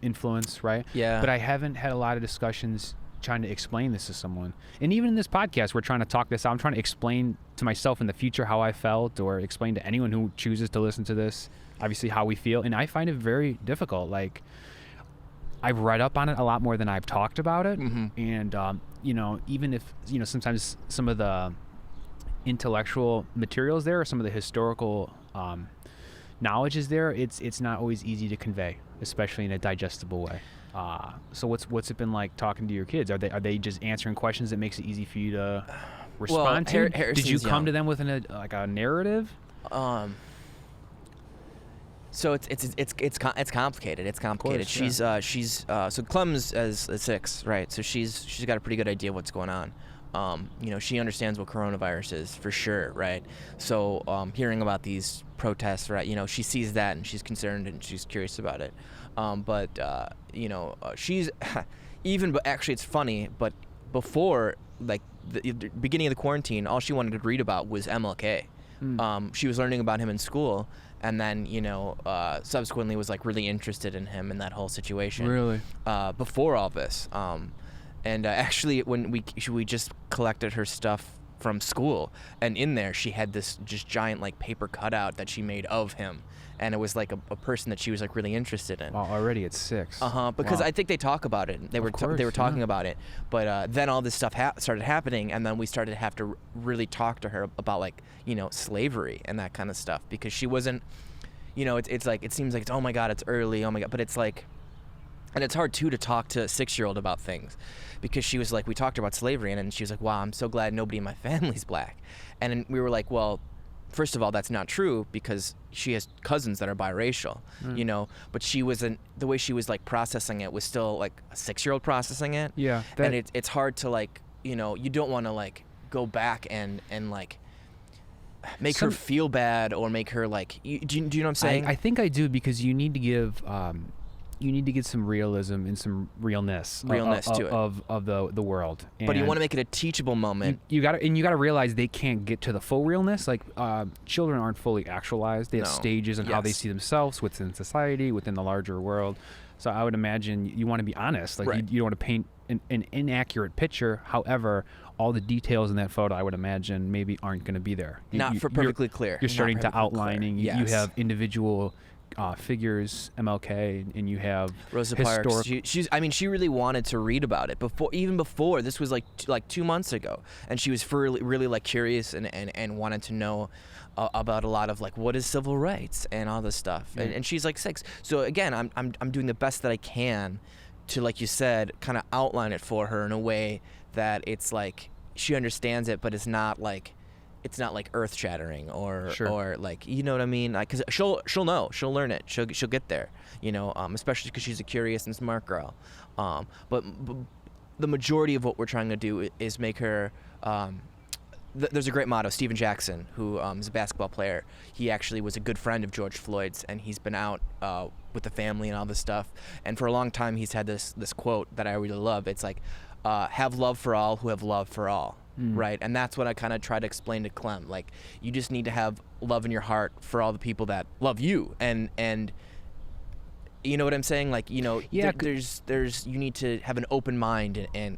influence, right? Yeah. But I haven't had a lot of discussions trying to explain this to someone. And even in this podcast, we're trying to talk this out. I'm trying to explain to myself in the future how I felt, or explain to anyone who chooses to listen to this, obviously, how we feel. And I find it very difficult. Like, I've read up on it a lot more than I've talked about it. Mm-hmm. And even if sometimes some of the intellectual materials there, or some of the historical knowledge is there, it's not always easy to convey, especially in a digestible way. So what's it been like talking to your kids? Are they just answering questions that makes it easy for you to respond to? Did you come to them with a narrative? So it's complicated. It's complicated. Course, yeah. She's so Clem's is 6, right? So she's got a pretty good idea what's going on. She understands what coronavirus is for sure, right? So hearing about these protests, right? She sees that, and she's concerned, and she's curious about it. She's but actually it's funny, but before like the beginning of the quarantine, all she wanted to read about was MLK. She was learning about him in school, and then subsequently was like really interested in him and that whole situation. Really? Before all this, actually when we just collected her stuff from school, and in there she had this just giant like paper cutout that she made of him, and it was like a person that she was like really interested in. Wow, already at 6. Because wow. I think they talk about it. They were talking about it, but then all this stuff started happening, and then we started to have to really talk to her about like slavery and that kind of stuff, because she wasn't, it's like, it seems like it's, oh my God, it's early, oh my God, but it's like, and it's hard too to talk to a 6-year-old about things, because she was like, we talked about slavery, and then she was like, wow, I'm so glad nobody in my family's black. And then we were like, well, first of all, that's not true, because she has cousins that are biracial, but she wasn't, the way she was like processing it was still like a 6-year-old processing it. Yeah. And it's hard to like, you don't want to like go back and like make her feel bad, or make her like, do you know what I'm saying? I think I do, because you need to give some realism and some realness to it of the world. And but you want to make it a teachable moment. You got to realize they can't get to the full realness. Like children aren't fully actualized. They have stages in how they see themselves within society, within the larger world. So I would imagine you want to be honest. Like you don't want to paint an inaccurate picture. However, all the details in that photo, I would imagine, maybe aren't going to be there. Perfectly clear. You're starting to outlining. Yes. You have individual figures, MLK, and you have Rosa Parks. She really wanted to read about it before. This was like 2 months ago, and she was really like curious and wanted to know about a lot of like what is civil rights and all this stuff. And she's like 6. So again, I'm doing the best that I can to, like you said, kind of outline it for her in a way that it's like she understands it, but it's not like earth shattering or like, you know what I mean? Like, cause she'll know, she'll learn it, she'll get there, you know, especially because she's a curious and smart girl. But the majority of what we're trying to do is make her. There's a great motto. Steven Jackson, who is a basketball player, he actually was a good friend of George Floyd's, and he's been out with the family and all this stuff. And for a long time, he's had this quote that I really love. It's like, have love for all who have love for all, right? And that's what I kind of try to explain to Clem. Like, you just need to have love in your heart for all the people that love you, and you know what I'm saying? Like, you know, there's you need to have an open mind and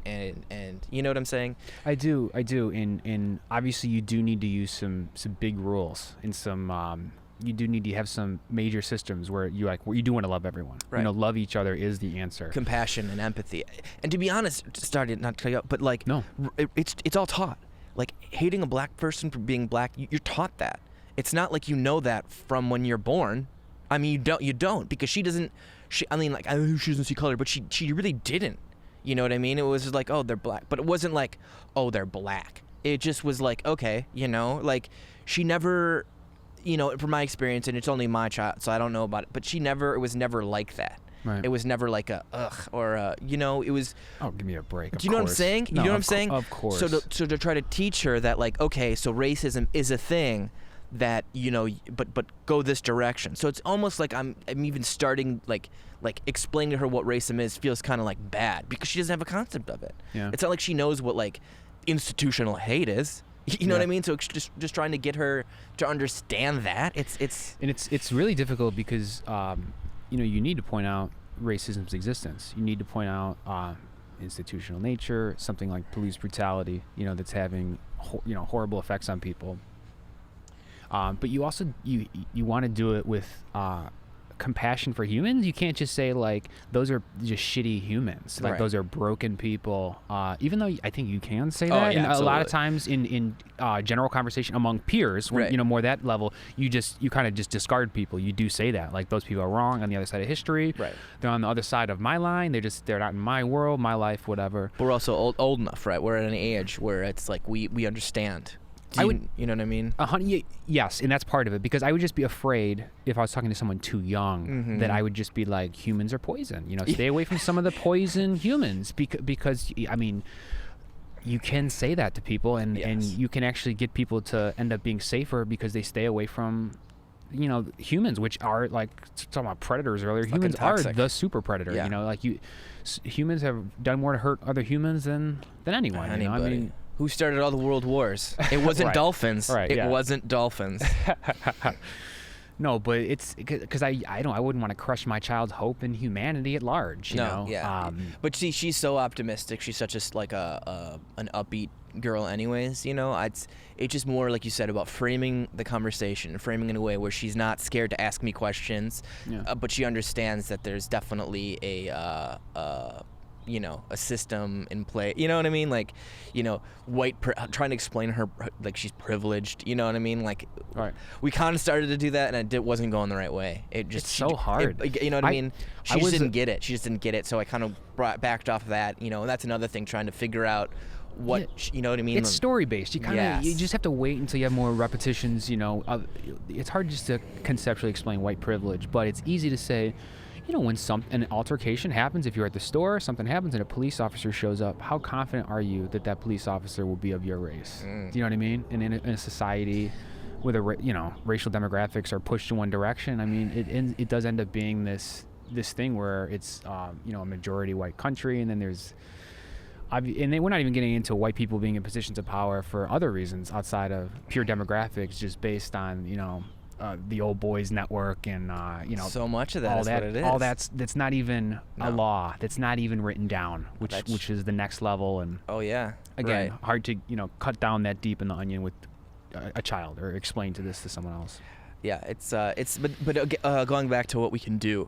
you know what I'm saying? I do. And obviously you do need to use some big rules and some you do need to have some major systems where you do want to love everyone. Right. You know, love each other is the answer. Compassion and empathy. And to be honest, started not to cut you up, but like, no, it's all taught. Like, hating a black person for being black, you're taught that. It's not like you know that from when you're born. I mean, you don't because she doesn't. She doesn't see color, but she really didn't. You know what I mean? It was just like, oh, they're black, but it wasn't like, oh, they're black. It just was like, okay, you know, like she never, you know, from my experience, and it's only my child, so I don't know about it, but it was never like that. Right. It was never like a ugh or you know, it was. Oh, give me a break. Do you know what I'm saying? No, you know what I'm saying? Of course. So to try to teach her that, like, okay, so racism is a thing. That, you know, but go this direction. So it's almost like I'm even starting like explaining to her what racism is feels kind of like bad because she doesn't have a concept of it. Yeah. It's not like she knows what like institutional hate is. You know what I mean? So it's just trying to get her to understand that. It's really difficult because you know, you need to point out racism's existence. You need to point out institutional nature, something like police brutality, you know, that's having horrible effects on people. But you also you want to do it with compassion for humans. You can't just say like those are just shitty humans, like those are broken people. Even though I think you can say that, and a lot of times in general conversation among peers, when, you know, more that level, you kind of just discard people. You do say that like those people are wrong on the other side of history. Right. They're on the other side of my line. They're not in my world, my life, whatever. But we're also old enough, right? We're at an age where it's like we understand. You know what I mean? Yes, and that's part of it, because I would just be afraid if I was talking to someone too young that I would just be like, humans are poison. You know, stay away from some of the poison humans because I mean, you can say that to people and you can actually get people to end up being safer because they stay away from, you know, humans, which are like talking about predators earlier. Humans are the super predator. You know, like humans have done more to hurt other humans than anyone. You know? I mean. Who started all the world wars? It wasn't dolphins. It wasn't dolphins. No, but it's because I wouldn't want to crush my child's hope in humanity at large. You know? Yeah. But see, she's so optimistic. She's such an upbeat girl, anyways. You know, it's just more like you said about framing the conversation, framing in a way where she's not scared to ask me questions, but she understands that there's definitely a system in play. You know what I mean? Like, you know, trying to explain her like she's privileged. You know what I mean? Like, we kind of started to do that, and it wasn't going the right way. It's so hard. You know what I mean? She just didn't get it. She just didn't get it. So I kind of backed off of that. You know, and that's another thing, trying to figure out what you know what I mean. It's story based. You kind of you just have to wait until you have more repetitions. You know, it's hard just to conceptually explain white privilege, but it's easy to say. You know, when an altercation happens, if you're at the store, something happens and a police officer shows up, how confident are you that police officer will be of your race? Do you know what I mean? And in a society where racial demographics are pushed in one direction, I mean, it does end up being this thing where it's a majority white country, and then there's we're not even getting into white people being in positions of power for other reasons outside of pure demographics, just based on the old boys network and so much of that is what it is. All that's not even a law. That's not even written down, which is the next level. And again, hard to cut down that deep in the onion with a child or explain to someone else. Yeah, but going back to what we can do,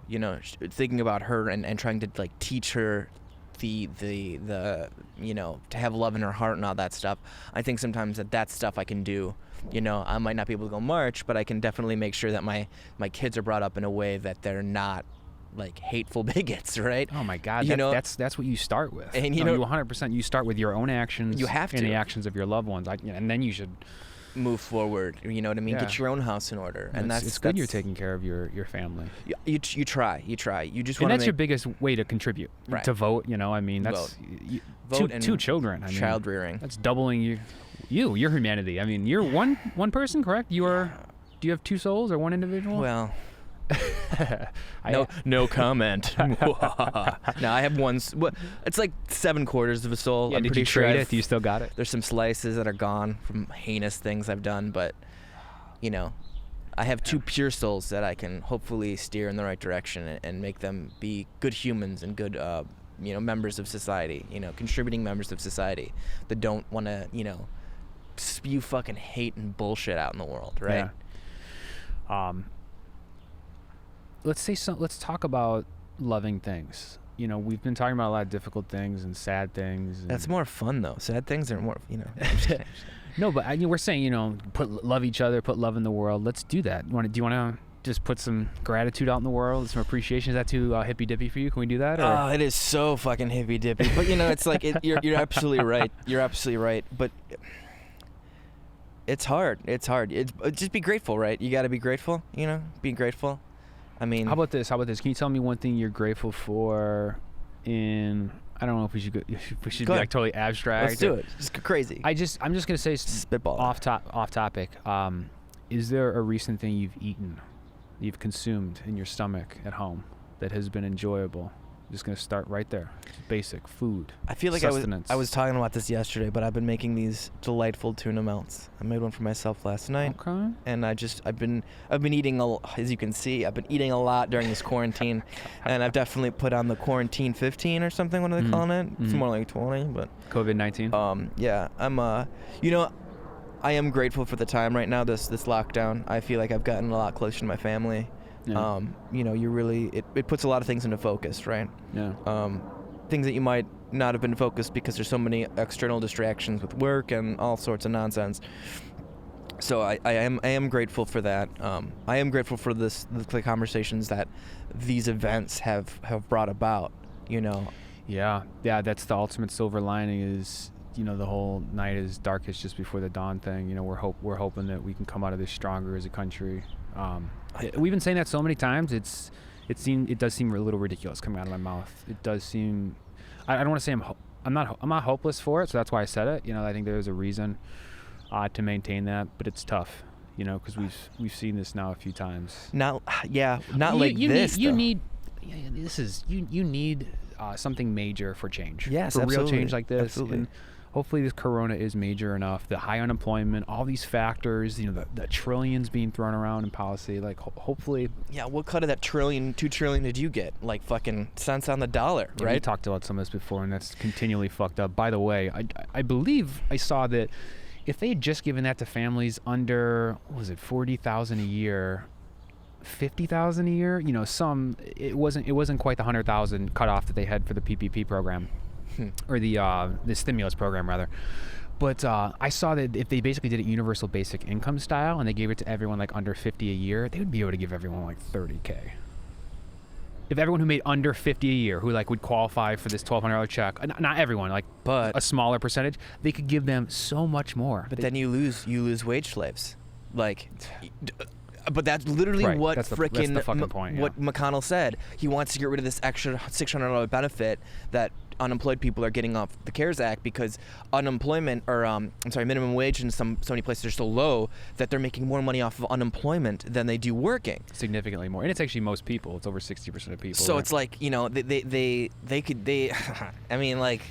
thinking about her and trying to like teach her the to have love in her heart and all that stuff. I think sometimes that stuff I can do. I might not be able to go march, but I can definitely make sure that my kids are brought up in a way that they're not like hateful bigots, right? Oh my God, that's what you start with. And you 100%. You start with your own actions. You have to. And the actions of your loved ones, and then you should move forward. You know what I mean? Yeah. Get your own house in order, and it's good you're taking care of your family. You try. You just and want that's your biggest way to contribute. Right. To vote. I mean, that's vote and two children. Child rearing. That's doubling your humanity. I mean, you're one person, correct? Do you have two souls or one individual? Well. No comment. No, I have one. It's like 7/4 of a soul. Yeah, I'm did pretty you sure trade it? Do you still got it? There's some slices that are gone from heinous things I've done, but I have two pure souls that I can hopefully steer in the right direction and make them be good humans and good, members of society. Contributing members of society that don't want to, spew fucking hate and bullshit out in the world, right? Yeah. Let's talk about loving things. We've been talking about a lot of difficult ththings and sad things. That's more fun though. Sad things are more, No, but we're saying, love each other, put love in the world. Let's do that. Do you want to just put some gratitude out in the world, some appreciation? Is that too hippy dippy for you? Can we do that? Oh, it is so fucking hippy dippy. But it's like you're absolutely right. You're absolutely right. But it's hard. Just be grateful, right? You got to be grateful. Be grateful. I mean, how about this? Can you tell me one thing you're grateful for I don't know if we should be like totally abstract. Let's do it. Just go crazy. I'm just gonna say spitball. Off topic. Is there a recent thing you've consumed in your stomach at home that has been enjoyable? Just gonna start right there. Just basic food. I feel like I was talking about this yesterday, but I've been making these delightful tuna melts. I made one for myself last night. Okay. And I've been eating as you can see, I've been eating a lot during this quarantine, and I've definitely put on the quarantine 15 or something. What are they calling it? It's more like 20, but COVID-19. Yeah. I'm I am grateful for the time right now. This lockdown. I feel like I've gotten a lot closer to my family. Yeah. You really it puts a lot of things into focus, right? Yeah. Things that you might not have been focused because there's so many external distractions with work and all sorts of nonsense. So I am grateful for that. I am grateful for the conversations that these events have brought about. Yeah. That's the ultimate silver lining is the whole night is darkest just before the dawn thing. We're hoping that we can come out of this stronger as a country. We've been saying that so many times. It does seem a little ridiculous coming out of my mouth. It does seem. I don't want to say I'm not hopeless for it. So that's why I said it. I think there's a reason to maintain that, but it's tough. Because we've seen this now a few times. You need something major for change. Yes, for absolutely. Real change like this. Absolutely. And hopefully this corona is major enough. The high unemployment, all these factors, the trillions being thrown around in policy, like hopefully. Yeah, what cut of that $2 trillion did you get? Like fucking cents on the dollar, right? We talked about some of this before, and that's continually fucked up. By the way, I believe I saw that if they had just given that to families under, what was it, $40,000 a year, $50,000 a year, it wasn't quite the 100,000 cutoff that they had for the PPP program. Or the stimulus program rather, but I saw that if they basically did it universal basic income style and they gave it to everyone like under 50 a year, they would be able to give everyone like $30K. If everyone who made under 50 a year, who like would qualify for this $1,200 check, not everyone, but a smaller percentage, they could give them so much more. But then you lose wage slaves, But that's literally right. what that's the fucking point. Yeah. What McConnell said. He wants to get rid of this extra $600 benefit that unemployed people are getting off the CARES Act because unemployment minimum wage in so many places are so low that they're making more money off of unemployment than they do working. Significantly more, and it's actually most people. It's over 60% of people. So right? It's like I mean like.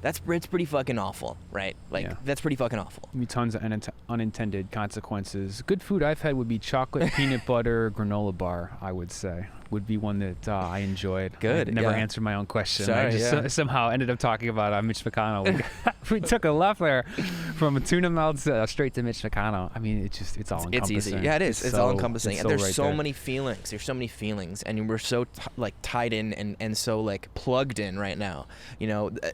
It's pretty fucking awful, right? That's pretty fucking awful. Tons of unintended consequences. Good food I've had would be chocolate, peanut butter, granola bar, I would say. Would be one that I enjoyed. Good. I never answered my own question. Sorry, I just somehow ended up talking about Mitch McConnell. We took a left there from a tuna melt straight to Mitch McConnell. I mean, it's all encompassing. It's easy. Yeah, it is. It's all encompassing. And there's right so there. many feelings. There's so many feelings, and we're so tied in and so plugged in right now.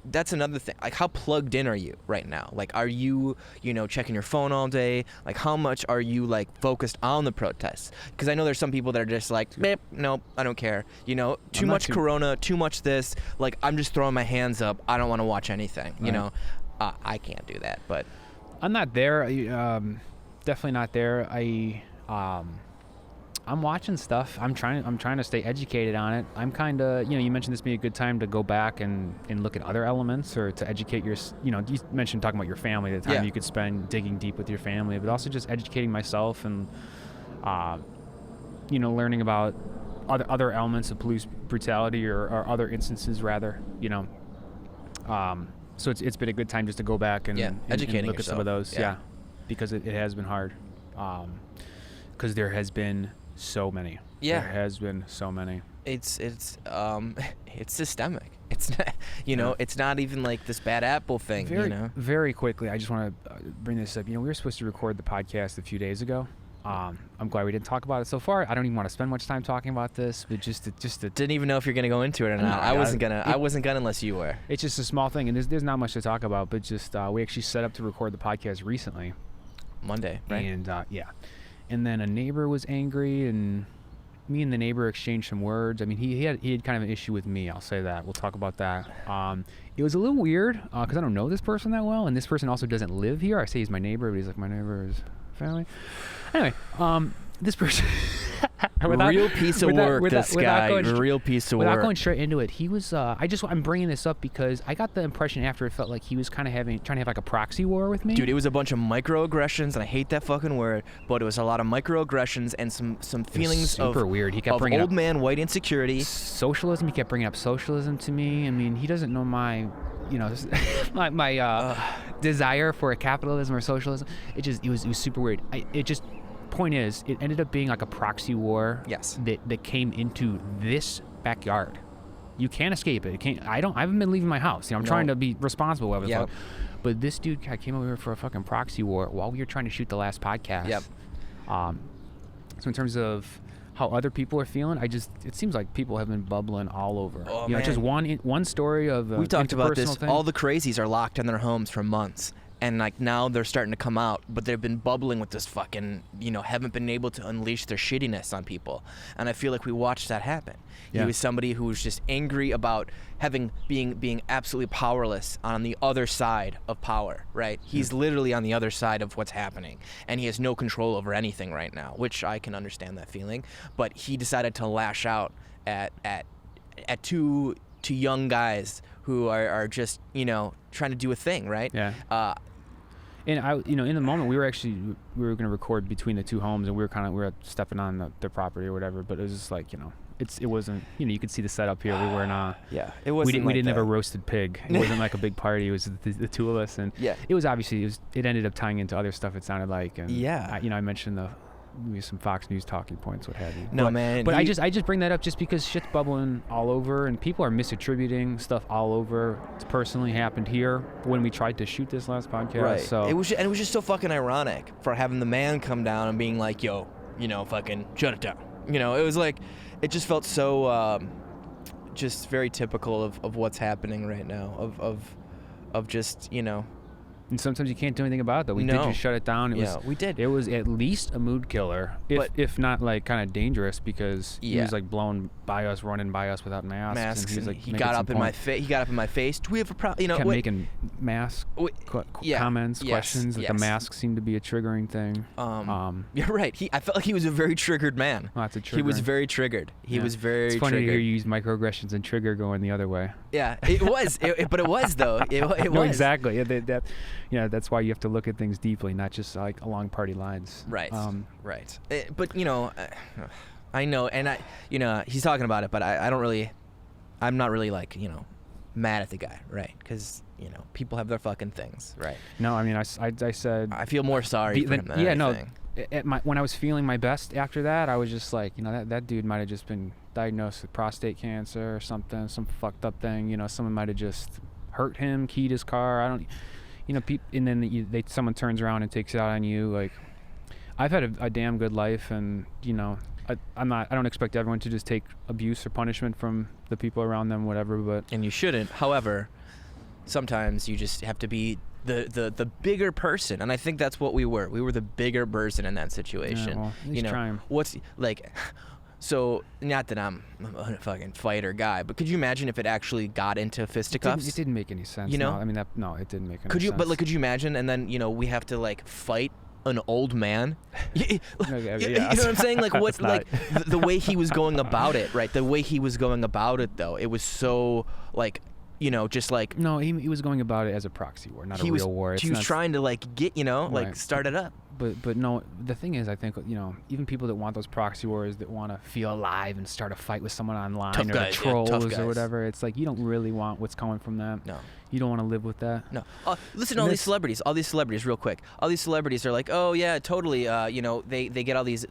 That's another thing. Like, how plugged in are you right now? Like, are you checking your phone all day? Like, how much are you focused on the protests? Because I know there's some people that are just like, nope, don't care. You know, too much corona, too much this. Like, I'm just throwing my hands up. I don't want to watch anything. Right. You know, I can't do that. But I'm not there. Definitely not there. I'm watching stuff. I'm trying to stay educated on it. I'm kind of, you mentioned this being a good time to go back and look at other elements, or to educate your, you mentioned talking about your family, the time you could spend digging deep with your family, but also just educating myself and, learning about other elements of police brutality or other instances rather, So it's been a good time just to go back and educating look yourself. At some of those, because it has been hard, because there has been so many. Yeah, there has been so many. It's systemic. It's not, it's not even like this bad apple thing. Very quickly, I just want to bring this up. We were supposed to record the podcast a few days ago. I'm glad we didn't talk about it so far. I don't even want to spend much time talking about this, but just to didn't even know if you're gonna go into it or not. I wasn't gonna unless you were. It's just a small thing, and there's not much to talk about. But just we actually set up to record the podcast recently, Monday, right? And and then a neighbor was angry, and me and the neighbor exchanged some words. I mean, he had kind of an issue with me. I'll say that. We'll talk about that. It was a little weird because I don't know this person that well, and this person also doesn't live here. I say he's my neighbor, but he's like my neighbor's family. Anyway, this person real piece of work. Real piece of work. Without going straight into it, he was. I'm bringing this up because I got the impression after it felt like he was kind of trying to have like a proxy war with me. Dude, it was a bunch of microaggressions, and I hate that fucking word, but it was a lot of microaggressions and some feelings super weird. He kept bringing old man white insecurity, socialism. He kept bringing up socialism to me. I mean, he doesn't know my. My desire for a capitalism or socialism. It was super weird. Point is, it ended up being like a proxy war. Yes. That came into this backyard. You can't escape it. I haven't been leaving my house. I'm trying to be responsible with it. But this dude came over here for a fucking proxy war while we were trying to shoot the last podcast. Yep. So in terms of how other people are feeling, it seems like people have been bubbling all over. Oh, man. Just one story of we talked about this. Thing. All the crazies are locked in their homes for months, and like now they're starting to come out, but they've been bubbling with this fucking, haven't been able to unleash their shittiness on people. And I feel like we watched that happen. Yeah. He was somebody who was just angry about being absolutely powerless on the other side of power, right? He's literally on the other side of what's happening, and he has no control over anything right now, which I can understand that feeling. But he decided to lash out at two young guys who are just, trying to do a thing, right? Yeah. And in the moment we were going to record between the two homes, and we were stepping on their property or whatever, but it was just like, it wasn't, you could see the setup here. We weren't, it wasn't we didn't have a roasted pig. It wasn't like a big party. It was the two of us, and it was obviously, it ended up tying into other stuff, it sounded like. And I mentioned maybe some Fox News talking points, what have you. But I just bring that up just because shit's bubbling all over, and people are misattributing stuff all over. It's personally happened here when we tried to shoot this last podcast. Right. So it was just so fucking ironic for having the man come down and being like, yo, fucking shut it down. It was like, it just felt so just very typical of what's happening right now, of just, And sometimes you can't do anything about it, though. We did just shut it down. We did. It was at least a mood killer, if not like kind of dangerous, because he was like blowing by us, running by us without masks. And he was like, he got up in my face. He got up in my face. Do we have a problem? Kept making mask comments, questions. Like the mask seemed to be a triggering thing. You're right. I felt like he was a very triggered man. Lots of triggering. He was very triggered. He was very. It's funny triggered. to hear you use microaggressions and trigger going the other way. Yeah, it was. But it was though. It was. No, exactly. That's why you have to look at things deeply, not just like along party lines. Right. Right. But I know, and he's talking about it, but I'm not really like, mad at the guy, right? Because, people have their fucking things, right? No, I mean, I said... I feel more sorry for him than anything. When I was feeling my best after that, I was just like, that dude might have just been diagnosed with prostate cancer or something, some fucked up thing, someone might have just hurt him, keyed his car, I don't... and then someone turns around and takes it out on you. Like, I've had a damn good life, and I don't expect everyone to just take abuse or punishment from the people around them, whatever. But and you shouldn't. However, sometimes you just have to be the bigger person, and I think that's what we were. We were the bigger person in that situation. Yeah, well, at least try 'em. What's like? So not that I'm a fucking fighter guy, but could you imagine if it actually got into fisticuffs? It didn't make any sense. You know, no, I mean it didn't make any sense. Could you? But like, could you imagine? And then we have to like fight an old man. You know what I'm saying? Like what's like the way he was going about it, right? The way he was going about it, though, it was so like. Just like... No, he was going about it as a proxy war, not a real war. He was trying to, like, get, like, start it up. But no, the thing is, I think, even people that want those proxy wars, that want to feel alive and start a fight with someone online tough or guys, the trolls or whatever, it's like, you don't really want what's coming from them. No. You don't want to live with that. No. Listen to all these celebrities, real quick. All these celebrities are like, oh, yeah, totally, they get all these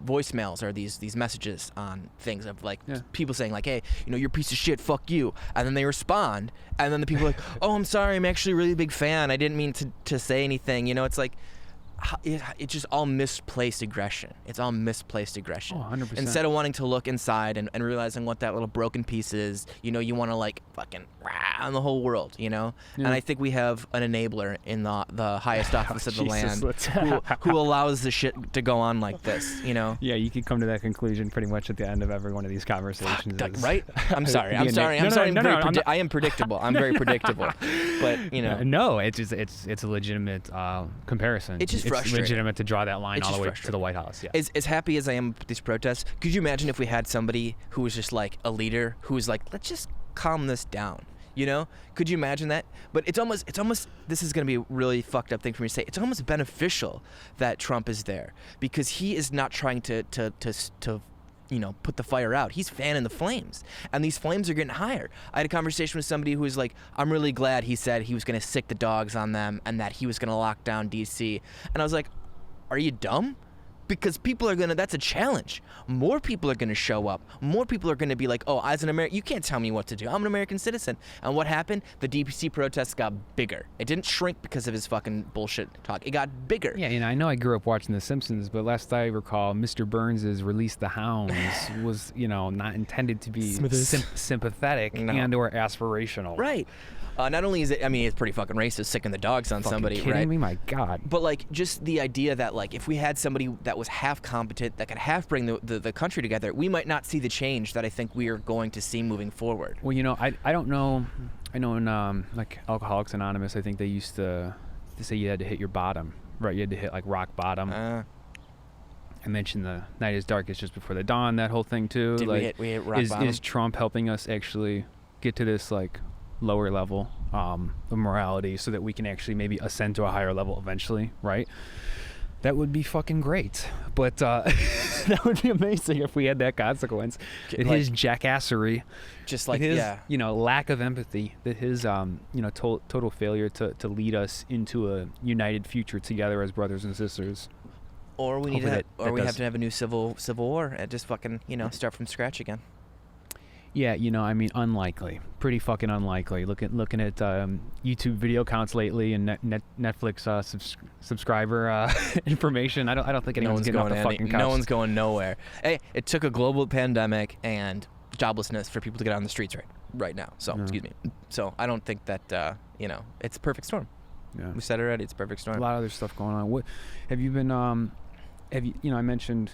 voicemails or these messages on things of like people saying like, hey, you're a piece of shit, fuck you, and then they respond, and then the people are like, oh, I'm sorry, I'm actually a really big fan, I didn't mean to say anything. It's like it's just all misplaced aggression. It's all misplaced aggression. Oh, 100%. Instead of wanting to look inside and realizing what that little broken piece is, you want to like fucking on the whole world, And I think we have an enabler in the highest office of the land who allows the shit to go on like this, Yeah, you could come to that conclusion pretty much at the end of every one of these conversations. Right? I'm sorry. I am predictable. I'm very predictable. But, No, it's a legitimate comparison. It's just It's legitimate to draw that line all the way to the White House. Yeah. As happy as I am with these protests, could you imagine if we had somebody who was just like a leader who was like, let's just calm this down, Could you imagine that? But it's almost. This is going to be a really fucked up thing for me to say. It's almost beneficial that Trump is there because he is not trying to put the fire out. He's fanning the flames, and these flames are getting higher. I had a conversation with somebody who was like, I'm really glad he said he was going to sick the dogs on them and that he was going to lock down D.C. And I was like, are you dumb? Because people are that's a challenge. More people are gonna show up. More people are gonna be like, oh, as an American, you can't tell me what to do. I'm an American citizen. And what happened? The DC protests got bigger. It didn't shrink because of his fucking bullshit talk. It got bigger. Yeah, I know I grew up watching The Simpsons, but last I recall, Mr. Burns' Release the Hounds was, not intended to be sympathetic and or aspirational. Right. Not only is it, it's pretty fucking racist, sicking the dogs on somebody, kidding right? Me? My God. But like, just the idea that like, if we had somebody that was half competent, that could half bring the country together, we might not see the change that I think we are going to see moving forward. Well, I don't know. I know in like Alcoholics Anonymous, I think they used to say you had to hit your bottom, right? You had to hit like rock bottom. I mentioned the night is darkest just before the dawn. That whole thing too. Did like, we hit rock bottom? Is Trump helping us actually get to this like lower level of morality so that we can actually maybe ascend to a higher level eventually, right? That would be fucking great. But that would be amazing if we had that consequence. That his jackassery, just like his lack of empathy, that his total failure to lead us into a united future together as brothers and sisters. Or we need have to have a new civil war and just fucking start from scratch again. Yeah, unlikely. Pretty fucking unlikely. Looking at YouTube video counts lately and Netflix subscriber information. I don't think anyone's getting off the fucking couch. No one's going nowhere. Hey, it took a global pandemic and joblessness for people to get on the streets right now. So excuse me. So I don't think that it's a perfect storm. Yeah. We said it already. It's a perfect storm. A lot of other stuff going on. What have you been? I mentioned.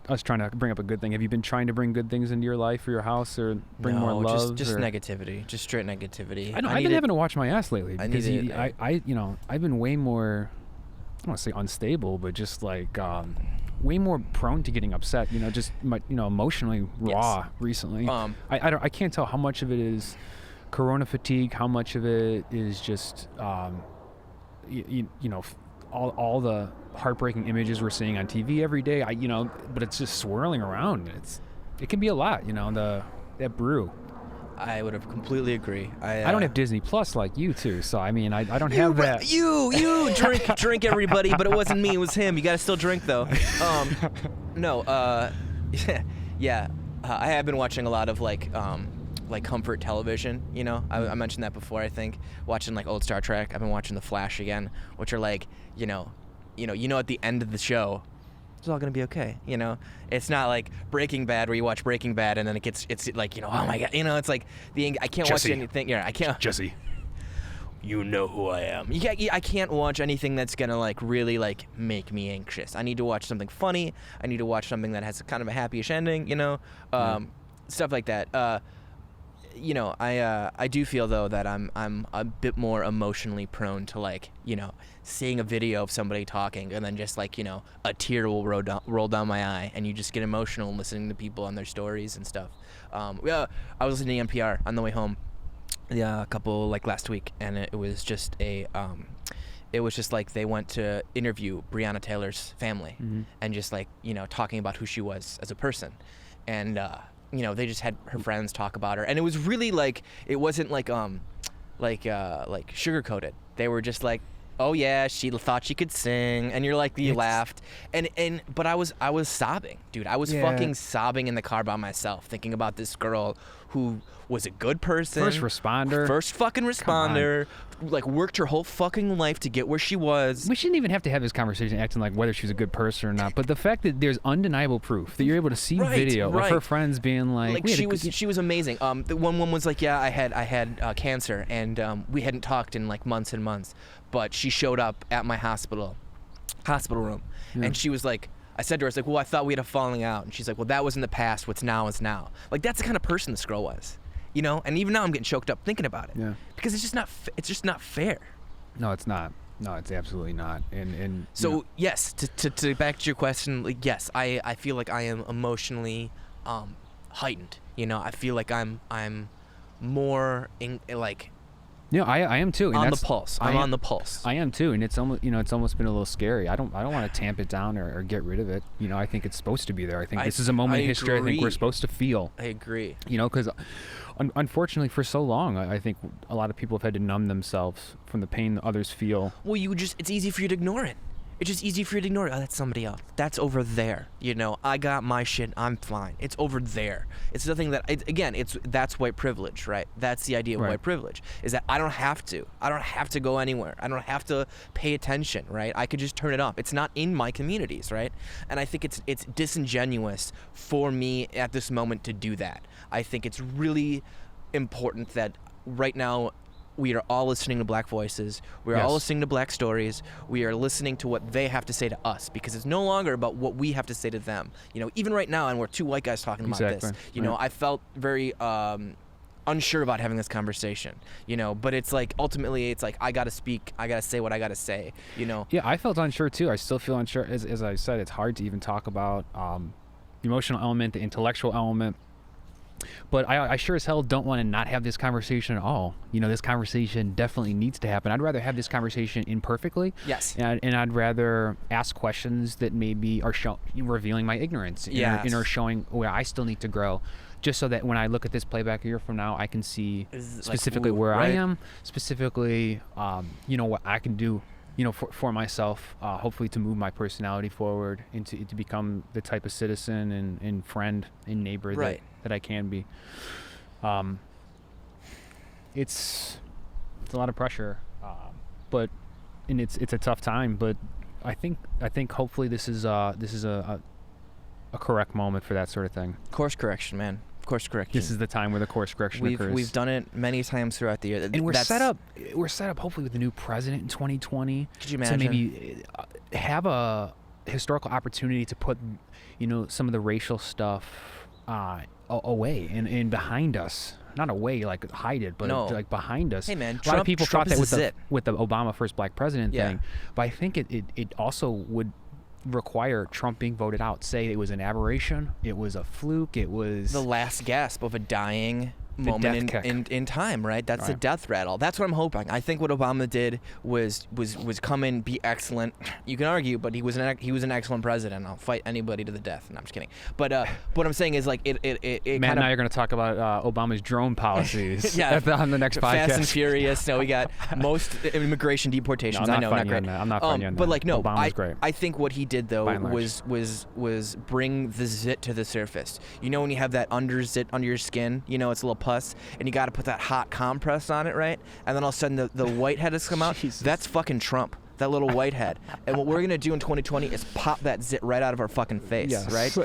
I was trying to bring up a good thing. Have you been trying to bring good things into your life or your house or bring more love? Just negativity. Just straight negativity. I know. I've been having to watch my ass lately because I've been way more, I don't want to say unstable, but just like way more prone to getting upset. Just emotionally raw recently. I can't tell how much of it is corona fatigue, how much of it is just all the heartbreaking images we're seeing on TV every day. But it's just swirling around. It can be a lot. That brew. I would have completely agree. I don't have Disney Plus like you too, so I don't have that. You drink everybody, but it wasn't me, it was him. You gotta still drink though. Yeah. I have been watching a lot of like comfort television. I mentioned that before. I think watching like old Star Trek. I've been watching The Flash again, which are like at the end of the show, it's all gonna be okay. It's not like Breaking Bad where you watch Breaking Bad and then it's like oh my god, it's like I can't watch anything. Yeah, I can't. Jesse. you know who I am. I can't watch anything that's gonna like really like make me anxious. I need to watch something funny. I need to watch something that has kind of a happy-ish ending, you know, stuff like that. You know, I do feel though that I'm a bit more emotionally prone to like, you know, seeing a video of somebody talking and then just like, you know, a tear will roll down my eye and you just get emotional listening to people and their stories and stuff. I was listening to NPR on the way home a couple like last week, and it was just like they went to interview Breonna Taylor's family and just like, you know, talking about who she was as a person. And you know, they just had her friends talk about her, and it was really like, it wasn't like sugar-coated. They were just like, oh yeah, she thought she could sing, and you're like, you laughed, but I was sobbing, dude. I was fucking sobbing in the car by myself, thinking about this girl who was a good person, first fucking responder, like worked her whole fucking life to get where she was. We shouldn't even have to have this conversation acting like whether she's a good person or not, but the fact that there's undeniable proof that you're able to see video of her friends being like she was amazing. The one was like, yeah, I had cancer, and we hadn't talked in like months and months, but she showed up at my hospital room, and she was like, I said to her, I was like, well, I thought we had a falling out. And she's like, well, that was in the past. What's now is now. Like, that's the kind of person this girl was, you know? And even now I'm getting choked up thinking about it. Yeah. Because it's just not fair. No, it's not. No, it's absolutely not. And so, you know. Yes, to back to your question, like, yes, I feel like I am emotionally heightened. You know, I feel like I'm more like... Yeah, I am too. And on the pulse. I'm on the pulse. I am too, and it's almost been a little scary. I don't want to tamp it down or get rid of it. You know, I think it's supposed to be there. I think this is a moment in history. I think we're supposed to feel. I agree. You know, because unfortunately, for so long, I think a lot of people have had to numb themselves from the pain that others feel. Well, it's easy for you to ignore it. It's just easy for you to ignore it. Oh, that's somebody else. That's over there. You know, I got my shit. I'm fine. It's over there. It's nothing that, that's white privilege, right? That's the idea of white privilege, is that I don't have to go anywhere. I don't have to pay attention, right? I could just turn it off. It's not in my communities, right? And I think it's disingenuous for me at this moment to do that. I think it's really important that right now, we are all listening to black voices. We are all listening to black stories. We are listening to what they have to say to us, because it's no longer about what we have to say to them. You know, even right now, and we're two white guys talking about this, you know, I felt very unsure about having this conversation, you know, but it's like, ultimately, it's like, I got to speak. I got to say what I got to say, you know. Yeah, I felt unsure too. I still feel unsure. As I said, it's hard to even talk about the emotional element, the intellectual element. But I sure as hell don't want to not have this conversation at all. You know, this conversation definitely needs to happen. I'd rather have this conversation imperfectly. Yes. And I'd rather ask questions that maybe are revealing my ignorance. And are showing where I still need to grow. Just so that when I look at this playback a year from now, I can see specifically where I am, specifically, you know, what I can do, you know, for myself, hopefully to move my personality forward and to become the type of citizen and friend and neighbor that I can be. It's a lot of pressure, but it's a tough time. But I think hopefully this is a correct moment for that sort of thing. Course correction, man. Course correction. This is the time where the course correction occurs. We've done it many times throughout the year. And we're set up hopefully with the new president in 2020. Could you imagine? To maybe have a historical opportunity to put, you know, some of the racial stuff away and behind us. Not away, like hide it, but like behind us. Hey man, a lot of people thought that with the Obama first black president thing. But I think it also would require Trump being voted out. Say it was an aberration, it was a fluke, it was the last gasp of a dying moment in time, right? That's a death rattle. That's what I'm hoping. I think what Obama did was come in, be excellent. You can argue, but he was an excellent president. I'll fight anybody to the death. No, I'm just kidding. But what I'm saying is like it Matt and I are going to talk about Obama's drone policies on the next podcast. Fast and Furious. No, we got most immigration deportations. No, I know, not great. I'm not funny on that. But like no, Obama's great. I think what he did though was bring the zit to the surface. You know when you have that under zit under your skin, you know it's a little pus, and you got to put that hot compress on it, right? And then all of a sudden the white head has come out. Jesus. That's fucking Trump. that little white head. And what we're going to do in 2020 is pop that zit right out of our fucking face, right?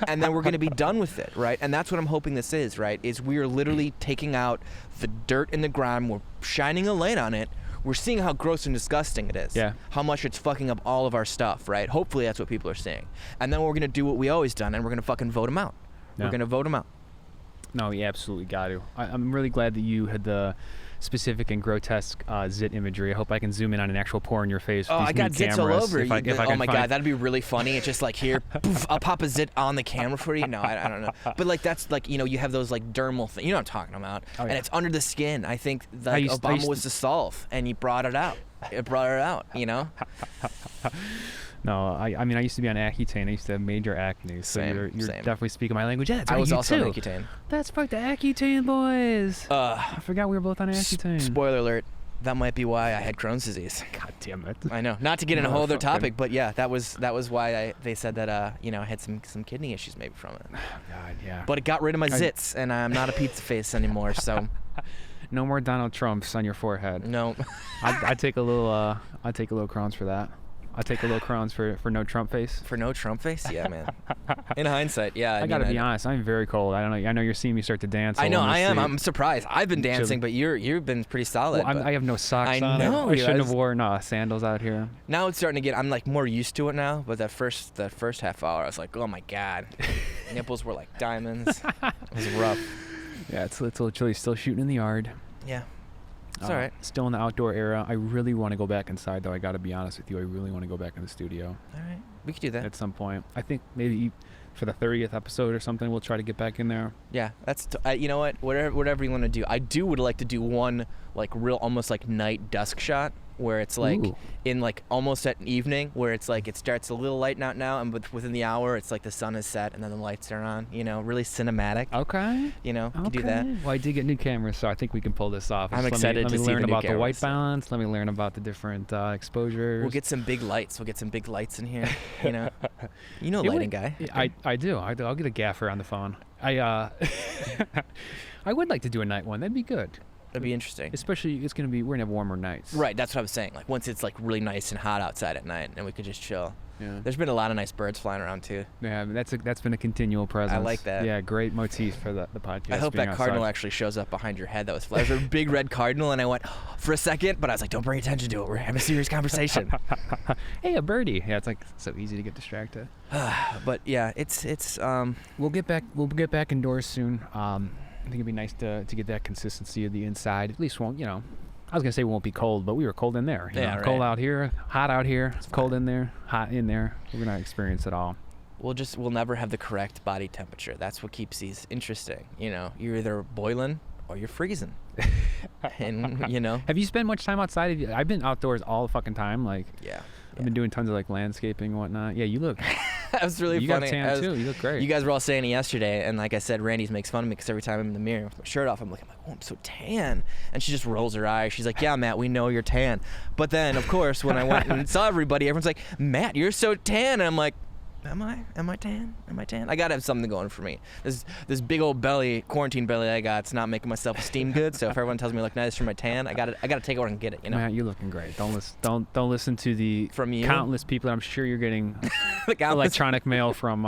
And then we're going to be done with it, right? And that's what I'm hoping this is, right? Is we are literally taking out the dirt and the grime. We're shining a light on it. We're seeing how gross and disgusting it is. Yeah. How much it's fucking up all of our stuff, right? Hopefully that's what people are seeing. And then we're going to do what we always done, and we're going to fucking vote them out. Yeah. We're going to vote them out. No, you absolutely got to. I'm really glad that you had the specific and grotesque zit imagery. I hope I can zoom in on an actual pore in your face. Oh, I got zits all over. Oh my God, that'd be really funny. It's just like here, poof, I'll pop a zit on the camera for you. No, I don't know. But like that's like, you know, you have those like dermal things. You know what I'm talking about. Oh, yeah. And it's under the skin. I think that Obama was to solve, and he brought it out. It brought it out, you know? No, I mean, I used to be on Accutane. I used to have major acne. So you're definitely speaking my language. Yeah, that's I was also too. on Accutane. That's fuck the Accutane boys. I forgot we were both on Accutane. Spoiler alert. That might be why I had Crohn's disease. God damn it. I know. Not to get in a whole other topic, but yeah, that was why they said that you know, I had some kidney issues maybe from it. Oh, God, yeah. But it got rid of my zits, and I'm not a pizza face anymore, so. No more Donald Trumps on your forehead. No. I'd take a little crowns for that. I'll take a little crowns for no Trump face. For no Trump face? Yeah, man. In hindsight, yeah. I gotta be honest. I'm very cold. I don't know. I know you're seeing me start to dance. I know. I am. I'm surprised. I've been dancing, but you've been pretty solid. Well, I have no socks on. Know. I shouldn't have worn sandals out here. Now it's starting to get. I'm like more used to it now. But that first half hour, I was like, oh my God, nipples were like diamonds. It was rough. Yeah, it's a little chilly. Still shooting in the yard. Yeah. It's all right. Still in the outdoor era. I really want to go back inside, though. I got to be honest with you. I really want to go back in the studio. All right. We could do that. At some point. I think maybe for the 30th episode or something, we'll try to get back in there. Yeah. That's you know what? Whatever you want to do. I would like to do one like real almost like night dusk shot where it's like in like almost at evening where it's like it starts a little light out now and within the hour it's like the sun is set and then the lights are on, you know, really cinematic. Okay. You know, you do that. Well, I did get new cameras, so I think we can pull this off. I'm excited to see the new cameras. Let me learn about the white balance. Let me learn about the different exposures. We'll get some big lights. in here, you know. You know, lighting guy. I do. I'll get a gaffer on the phone. I would like to do a night one. That'd be good. That'd be interesting. Especially, we're gonna have warmer nights. Right, that's what I was saying. Like once it's like really nice and hot outside at night, and we could just chill. Yeah. There's been a lot of nice birds flying around too. Yeah, that's been a continual presence. I like that. Yeah, great motif for the podcast. I hope that cardinal actually shows up behind your head. That was flying. There's a big red cardinal, and I went for a second, but I was like, don't bring attention to it. We're having a serious conversation. Hey, a birdie. Yeah, it's like so easy to get distracted. But yeah, it's. We'll get back indoors soon. I think it'd be nice to get that consistency of the inside. At least won't, you know, I was going to say it won't be cold, but we were cold in there. You know, right. Cold out here, hot out here, cold in there, hot in there. We're going to experience it all. We'll never have the correct body temperature. That's what keeps these interesting. You know, you're either boiling or you're freezing. And, you know. Have you spent much time outside? I've been outdoors all the fucking time. Like, yeah. I've been doing tons of like landscaping and whatnot. Yeah, you look. That was really funny. You got tan too. You look great. You guys were all saying it yesterday, and like I said, Randy's makes fun of me because every time I'm in the mirror with my shirt off, I'm like, oh, I'm so tan. And she just rolls her eyes. She's like, yeah, Matt, we know you're tan. But then, of course, when I went and saw everybody, everyone's like, Matt, you're so tan. And I'm like, Am I tan? I gotta have something going for me. This big old belly, quarantine belly I got, it's not making myself esteem good. So if everyone tells me I look nice for my tan, I gotta take over and get it. You know. Matt, you're looking great. Don't listen to the countless people that I'm sure you're getting electronic mail from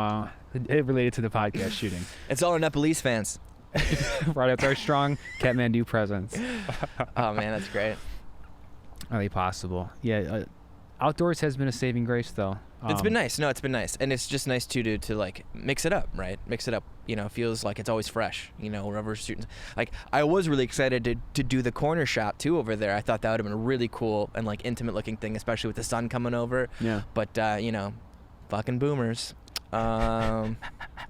related to the podcast shooting. It's all our Nepalese fans. Right, that's our strong Kathmandu presence. Oh man, that's great. Are they possible? Yeah. Outdoors has been a saving grace, though. It's been nice. No, it's been nice. And it's just nice, too, to like, mix it up, right? Mix it up. You know, feels like it's always fresh, you know, wherever shooting. Like, I was really excited to do the corner shot, too, over there. I thought that would have been a really cool and, like, intimate-looking thing, especially with the sun coming over. Yeah. But, you know, fucking boomers.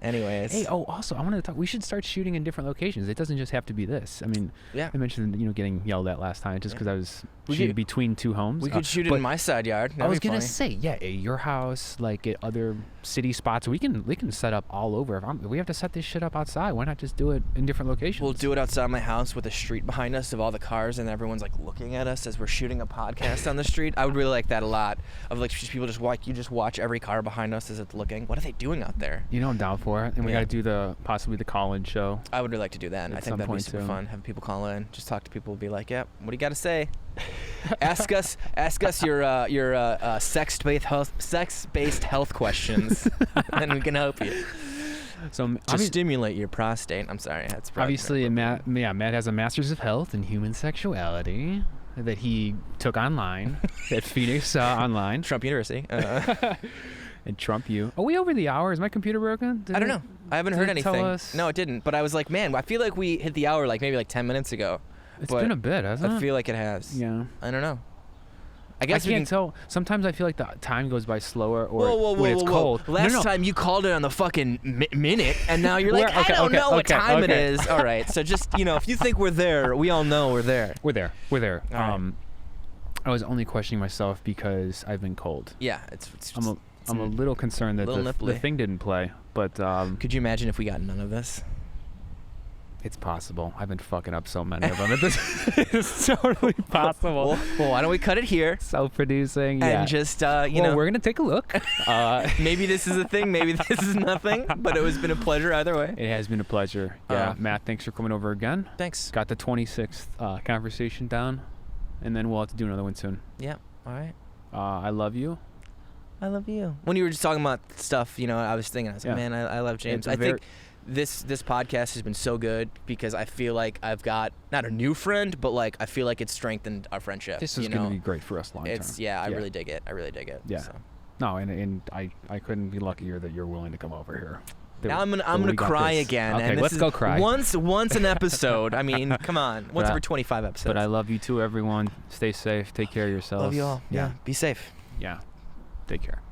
Anyways. Hey, also, I wanted to talk. We should start shooting in different locations. It doesn't just have to be this. I mean, yeah. I mentioned, you know, getting yelled at last time just because I was shooting between two homes. We could shoot it in my side yard. I was gonna say, yeah, at your house, like at other city spots, we can set up all over. We have to set this shit up outside. Why not just do it in different locations? We'll do it outside my house with a street behind us of all the cars, and everyone's like looking at us as we're shooting a podcast on the street. I would really like that a lot. Of like people just watch every car behind us as it's looking. What are they doing out there? You know, I'm down for for it, and we got to do possibly the call-in show. I would really like to do that, and I think that'd be super fun. Have people call in, just talk to people, be like, "Yep, what do you got to say?" ask us your sex-based health questions, and we can help you. So to stimulate your prostate. I'm sorry, that's obviously Matt has a master's of health in human sexuality that he took online at Phoenix online. Trump University. And Trump U. Are we over the hour? Is my computer broken? I don't know. I haven't heard anything. Tell us? No, it didn't. But I was like, man, I feel like we hit the hour maybe 10 minutes ago. It's been a bit, hasn't it? I feel like it has. Yeah. I don't know. I guess I can't tell. Sometimes I feel like the time goes by slower, or when it's cold. Last time you called it on the fucking minute, and now you're like, I don't know what time it is. All right, so just if you think we're there, we all know we're there. We're there. Right. I was only questioning myself because I've been cold. Yeah, I'm a little concerned that the thing didn't play, but could you imagine if we got none of this? It's possible. I've been fucking up so many of them. It's totally possible. Well, why don't we cut it here? Self-producing, yeah. And just, we're going to take a look. Maybe this is a thing. Maybe this is nothing. But it has been a pleasure either way. It has been a pleasure. Yeah, Matt, thanks for coming over again. Thanks. Got the 26th conversation down. And then we'll have to do another one soon. Yeah, all right. I love you. I love you. When you were just talking about stuff, I was thinking, like, man, I love James. I think this podcast has been so good because I feel like I've got not a new friend, but I feel like it's strengthened our friendship. This is going to be great for us long term. I really dig it. Yeah. So. No, and I couldn't be luckier that you're willing to come over here. Now I'm gonna cry again. Okay, and let's go cry. Once an episode. I mean, come on. Once every 25 episodes. But I love you too, everyone. Stay safe. Take care of yourselves. Love you all. Yeah. Be safe. Yeah. Take care.